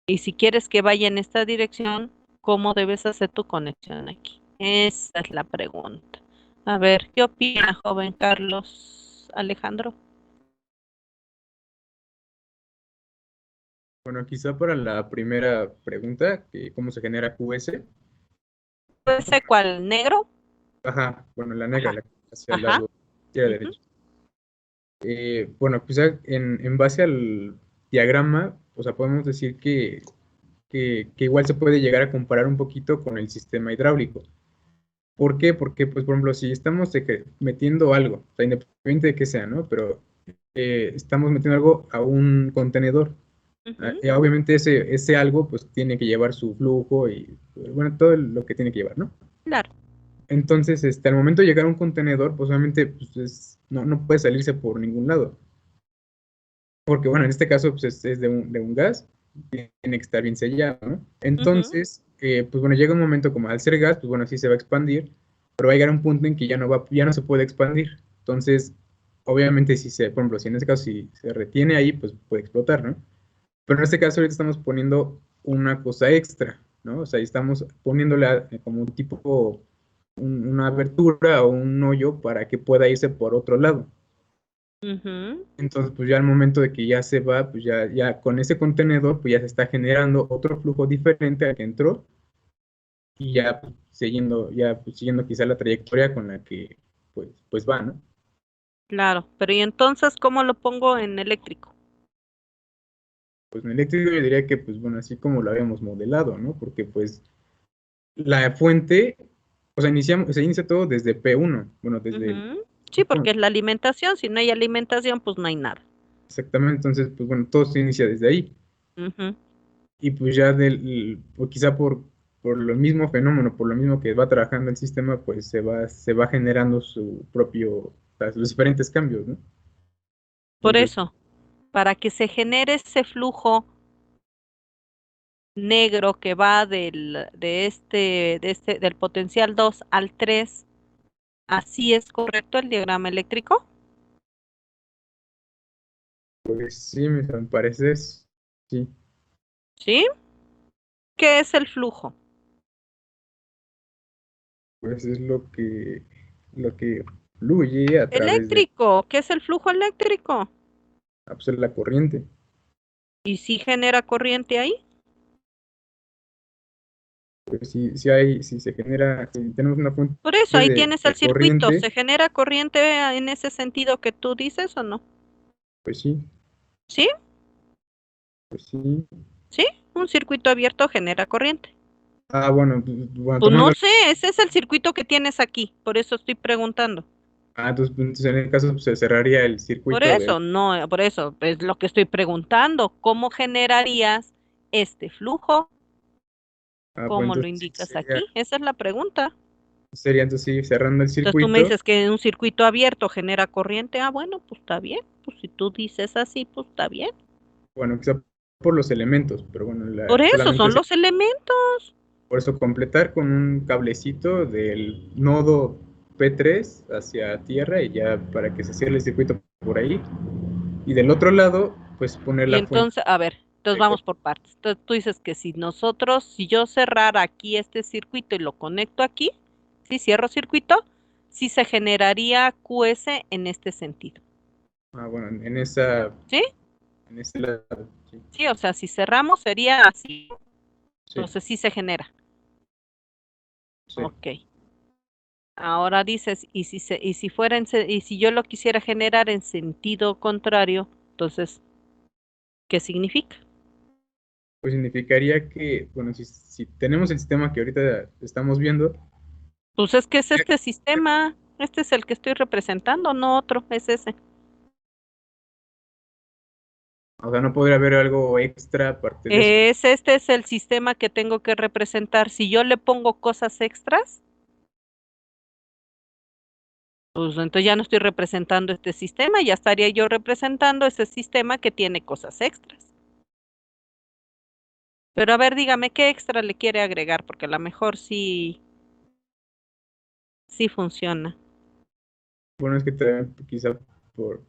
Y si quieres que vaya en esta dirección, ¿cómo debes hacer tu conexión aquí? Esa es la pregunta. A ver, ¿qué opina, joven Carlos Alejandro? Bueno, quizá para la primera pregunta, que cómo se genera QS. ¿Ese cuál? ¿Negro? Ajá, bueno, la negra, Ajá, la que hacia el ajá. lado izquierda Ujú, derecha. Bueno, quizá en base al diagrama, o sea, podemos decir que igual se puede llegar a comparar un poquito con el sistema hidráulico. ¿Por qué? Porque, pues, por ejemplo, si estamos metiendo algo, o sea, independiente de qué sea, ¿no? Pero estamos metiendo algo a un contenedor. ujú, Obviamente ese algo, pues, tiene que llevar su flujo y, pues, bueno, todo lo que tiene que llevar, ¿no? claro. Entonces, al momento de llegar a un contenedor, pues obviamente pues, no puede salirse por ningún lado. Porque, bueno, en este caso pues, es de un gas, tiene que estar bien sellado, ¿no? Ujú, Entonces, pues bueno, llega un momento como al ser gas, pues bueno, sí se va a expandir, pero va a llegar un punto en que ya no se puede expandir. Entonces, obviamente, por ejemplo, si en este caso si se retiene ahí, pues puede explotar, ¿no? Pero en este caso ahorita estamos poniendo una cosa extra, ¿no? O sea, estamos poniéndole como un tipo, una abertura o un hoyo para que pueda irse por otro lado. ujú. Entonces, pues ya al momento de que ya se va, pues ya con ese contenedor, pues ya se está generando otro flujo diferente al que entró y ya pues, siguiendo quizá la trayectoria con la que pues va, ¿no? Claro, pero ¿y entonces cómo lo pongo en eléctrico? Pues en eléctrico yo diría que, pues bueno, así como lo habíamos modelado, ¿no? Porque pues la fuente, o sea, se inicia todo desde P1, bueno, desde el Ujú. Sí, punto, porque es la alimentación. Si no hay alimentación, pues no hay nada. exactamente, entonces, pues bueno, todo se inicia desde ahí. Ujú. Y pues ya o quizá por lo mismo fenómeno, por lo mismo que va trabajando el sistema, pues se va generando su propio, o sea, los diferentes cambios, ¿no? Por Entonces, eso, para que se genere ese flujo negro que va del potencial 2 al 3, ¿así es correcto el diagrama eléctrico? pues sí, me parece, sí, ¿Sí? ¿Qué es el flujo? pues es lo que fluye a través de Eléctrico, ¿qué es el flujo eléctrico? pues, la corriente. ¿Y si genera corriente ahí? Pues si se genera, si tenemos una fuente Por eso, ahí tienes el de circuito. corriente, ¿Se genera corriente en ese sentido que tú dices o no? pues sí, ¿Sí? pues sí. ¿Sí? Un circuito abierto genera corriente. Bueno, bueno, Pues no tomando, sé, ese es el circuito que tienes aquí, por eso estoy preguntando. entonces en el caso pues, se cerraría el Por circuito del, eso, no, por eso es lo que estoy preguntando. ¿Cómo generarías este flujo? pues ¿Cómo lo entonces sí indicas aquí? Esa es la pregunta. sería entonces sí, cerrando el Entonces tú me circuito. dices que un circuito abierto genera corriente. Ah, bueno, pues está bien. Pues si tú dices así, pues está bien. Bueno, quizá por los elementos, pero bueno, Por eso solamente son los elementos. por eso completar con un cablecito del nodo P3 hacia tierra y ya para que se cierre el circuito por ahí. Y del otro lado, pues poner Y la fuente entonces, a ver, entonces de vamos por partes. Entonces tú dices que si yo cerrara aquí este circuito y lo conecto aquí, si cierro circuito, sí se generaría QS en este sentido. bueno, ¿Sí? en ese lado, sí, Sí, o sea, si cerramos sería así. sí, Entonces sí se genera. sí. Ok. Ahora dices, y si yo lo quisiera generar en sentido contrario, entonces, ¿qué significa? Pues significaría que, bueno, si tenemos el sistema que ahorita estamos viendo, Pues es que es este sistema, este es el que estoy representando, no otro, es ese. o sea, no podría haber algo extra aparte de eso. Este es el sistema que tengo que representar. Si yo le pongo cosas extras, pues entonces ya no estoy representando este sistema, ya estaría yo representando ese sistema que tiene cosas extras. Pero a ver, dígame, ¿qué extra le quiere agregar? Porque a lo mejor sí funciona. Bueno, es que también quizá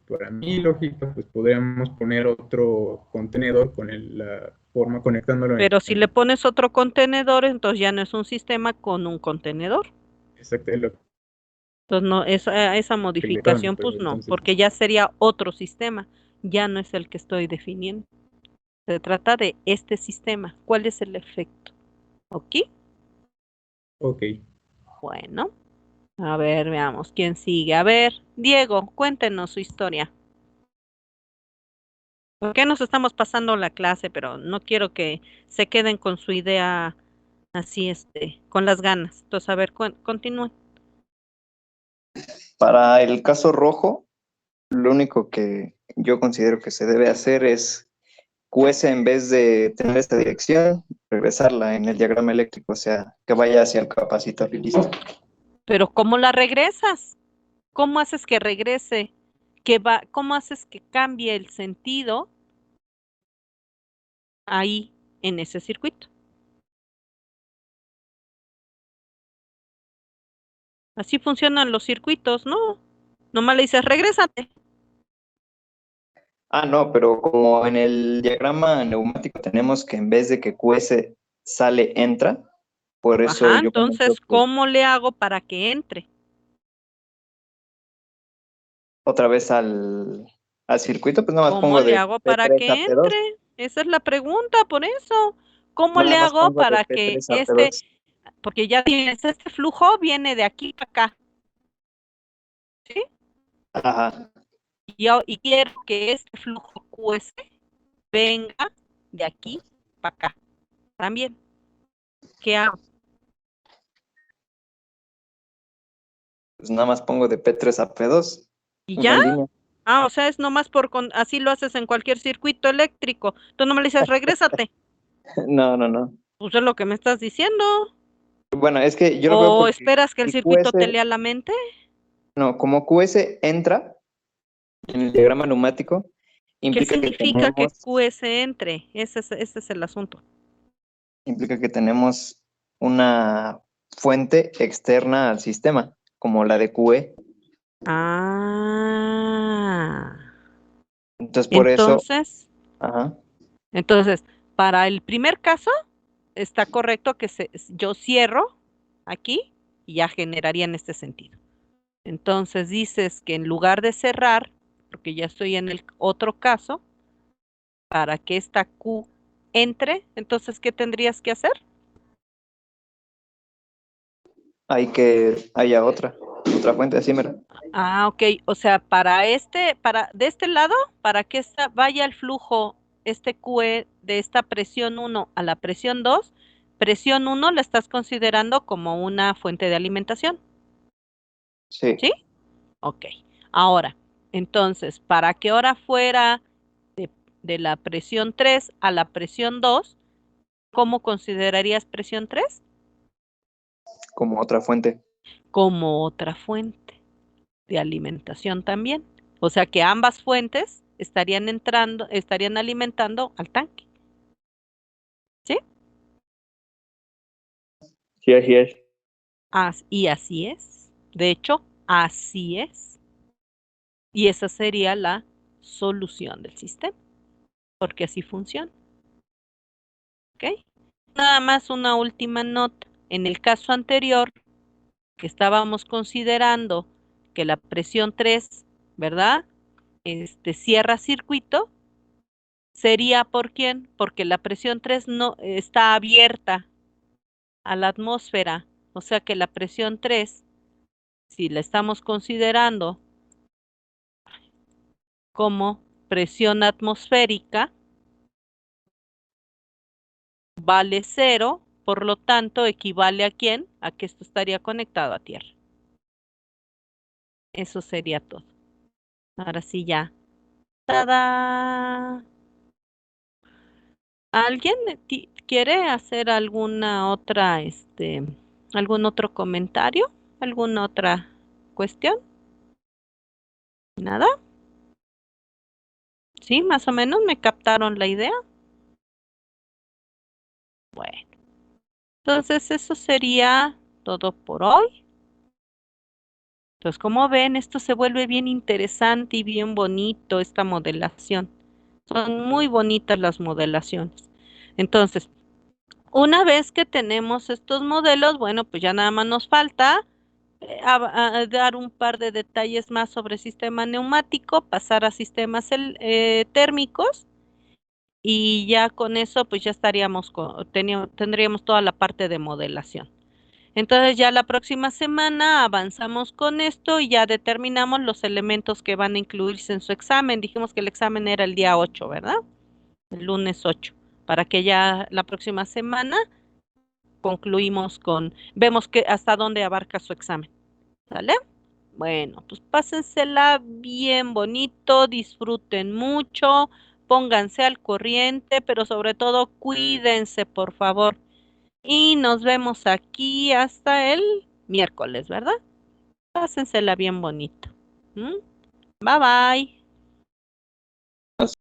para mi lógica, pues podríamos poner otro contenedor con la forma conectándolo Pero si le pones otro contenedor, entonces ya no es un sistema con un contenedor. exacto, es lo que Entonces no, esa le modificación, pero pues no, entonces, porque ya sería otro sistema, ya no es el que estoy definiendo. Se trata de este sistema. ¿Cuál es el efecto? ¿Ok? ok. Bueno, a ver, veamos quién sigue. A ver, Diego, cuéntenos su historia. ¿Por qué nos estamos pasando la clase? Pero no quiero que se queden con su idea así, con las ganas. Entonces, a ver, continúen. Para el caso rojo, lo único que yo considero que se debe hacer es QS, en vez de tener esta dirección, regresarla en el diagrama eléctrico, o sea, que vaya hacia el capacitor y listo. Pero ¿cómo la regresas? ¿Cómo haces que regrese? ¿Cómo haces que cambie el sentido ahí en ese circuito? Así funcionan los circuitos, ¿no? Nomás le dices, regrésate. Ah, no, pero como en el diagrama neumático tenemos que en vez de que QS sale, entra, por eso Ajá, yo comento entonces, que ¿cómo le hago para que entre? otra vez al circuito, pues nada más ¿Cómo pongo le de hago para P3 a que P2, entre? Esa es la pregunta, por eso. ¿Cómo le nada más hago pongo de para que P3 a P2. porque ya tienes este flujo, viene de aquí para acá, ¿sí? Ajá, Y quiero que este flujo QS venga de aquí para acá también. ¿Qué hago? pues nada más pongo de P3 a P2, ¿Y una ya? línea. Ah, o sea, es nomás así lo haces en cualquier circuito eléctrico. Tú no me le dices, regrésate. No, no, no. Pues es lo que me estás diciendo. Bueno, es que yo lo veo ¿O porque esperas que el si circuito te QS, lea la mente? no, como QS entra en el diagrama neumático, ¿Qué implica que significa que tenemos, QS entre? Ese es el asunto. implica que tenemos una fuente externa al sistema, como la de QE. Ah, Entonces, por eso, entonces, ajá, entonces, para el primer caso, está correcto que yo cierro aquí y ya generaría en este sentido. Entonces dices que en lugar de cerrar, porque ya estoy en el otro caso, para que esta Q entre, entonces, ¿qué tendrías que hacer? hay que haya otra fuente, así mira. Ah, ok. O sea, de este lado, para que vaya el flujo, este QE de esta presión 1 a la presión 1 la estás considerando como una fuente de alimentación, Sí, ¿sí? Ok. Ahora, entonces, para que ahora fuera de la presión 3 a la presión 2, ¿cómo considerarías presión 3? como otra fuente. Como otra fuente de alimentación también. O sea que ambas fuentes estarían alimentando al tanque. ¿Sí? Sí, así es. Y así es. De hecho, así es. Y esa sería la solución del sistema, porque así funciona. ¿Ok? Nada más una última nota. En el caso anterior, que estábamos considerando que la presión 3, ¿verdad? Cierra circuito, sería ¿por quién? Porque la presión 3 no está abierta a la atmósfera, o sea que la presión 3 si la estamos considerando como presión atmosférica, vale 0, por lo tanto, equivale ¿a quién? A que esto estaría conectado a tierra. Eso sería todo. Ahora sí ya. ¡Tada! ¿Alguien quiere hacer alguna otra, algún otro comentario? ¿Alguna otra cuestión? ¿Nada? ¿Sí? Más o menos me captaron la idea. Bueno, entonces eso sería todo por hoy. Entonces, como ven, esto se vuelve bien interesante y bien bonito, esta modelación. Son muy bonitas las modelaciones. Entonces, una vez que tenemos estos modelos, bueno, pues ya nada más nos falta a dar un par de detalles más sobre sistema neumático, pasar a sistemas térmicos y ya con eso pues ya estaríamos tendríamos toda la parte de modelación. Entonces ya la próxima semana avanzamos con esto y ya determinamos los elementos que van a incluirse en su examen. Dijimos que el examen era el día 8, ¿verdad? El lunes 8, para que ya la próxima semana concluimos vemos que hasta dónde abarca su examen. ¿Sale? Bueno, pues pásensela bien bonito, disfruten mucho, pónganse al corriente, pero sobre todo cuídense, por favor. Y nos vemos aquí hasta el miércoles, ¿verdad? Pásensela bien bonito. ¿Mm? Bye bye.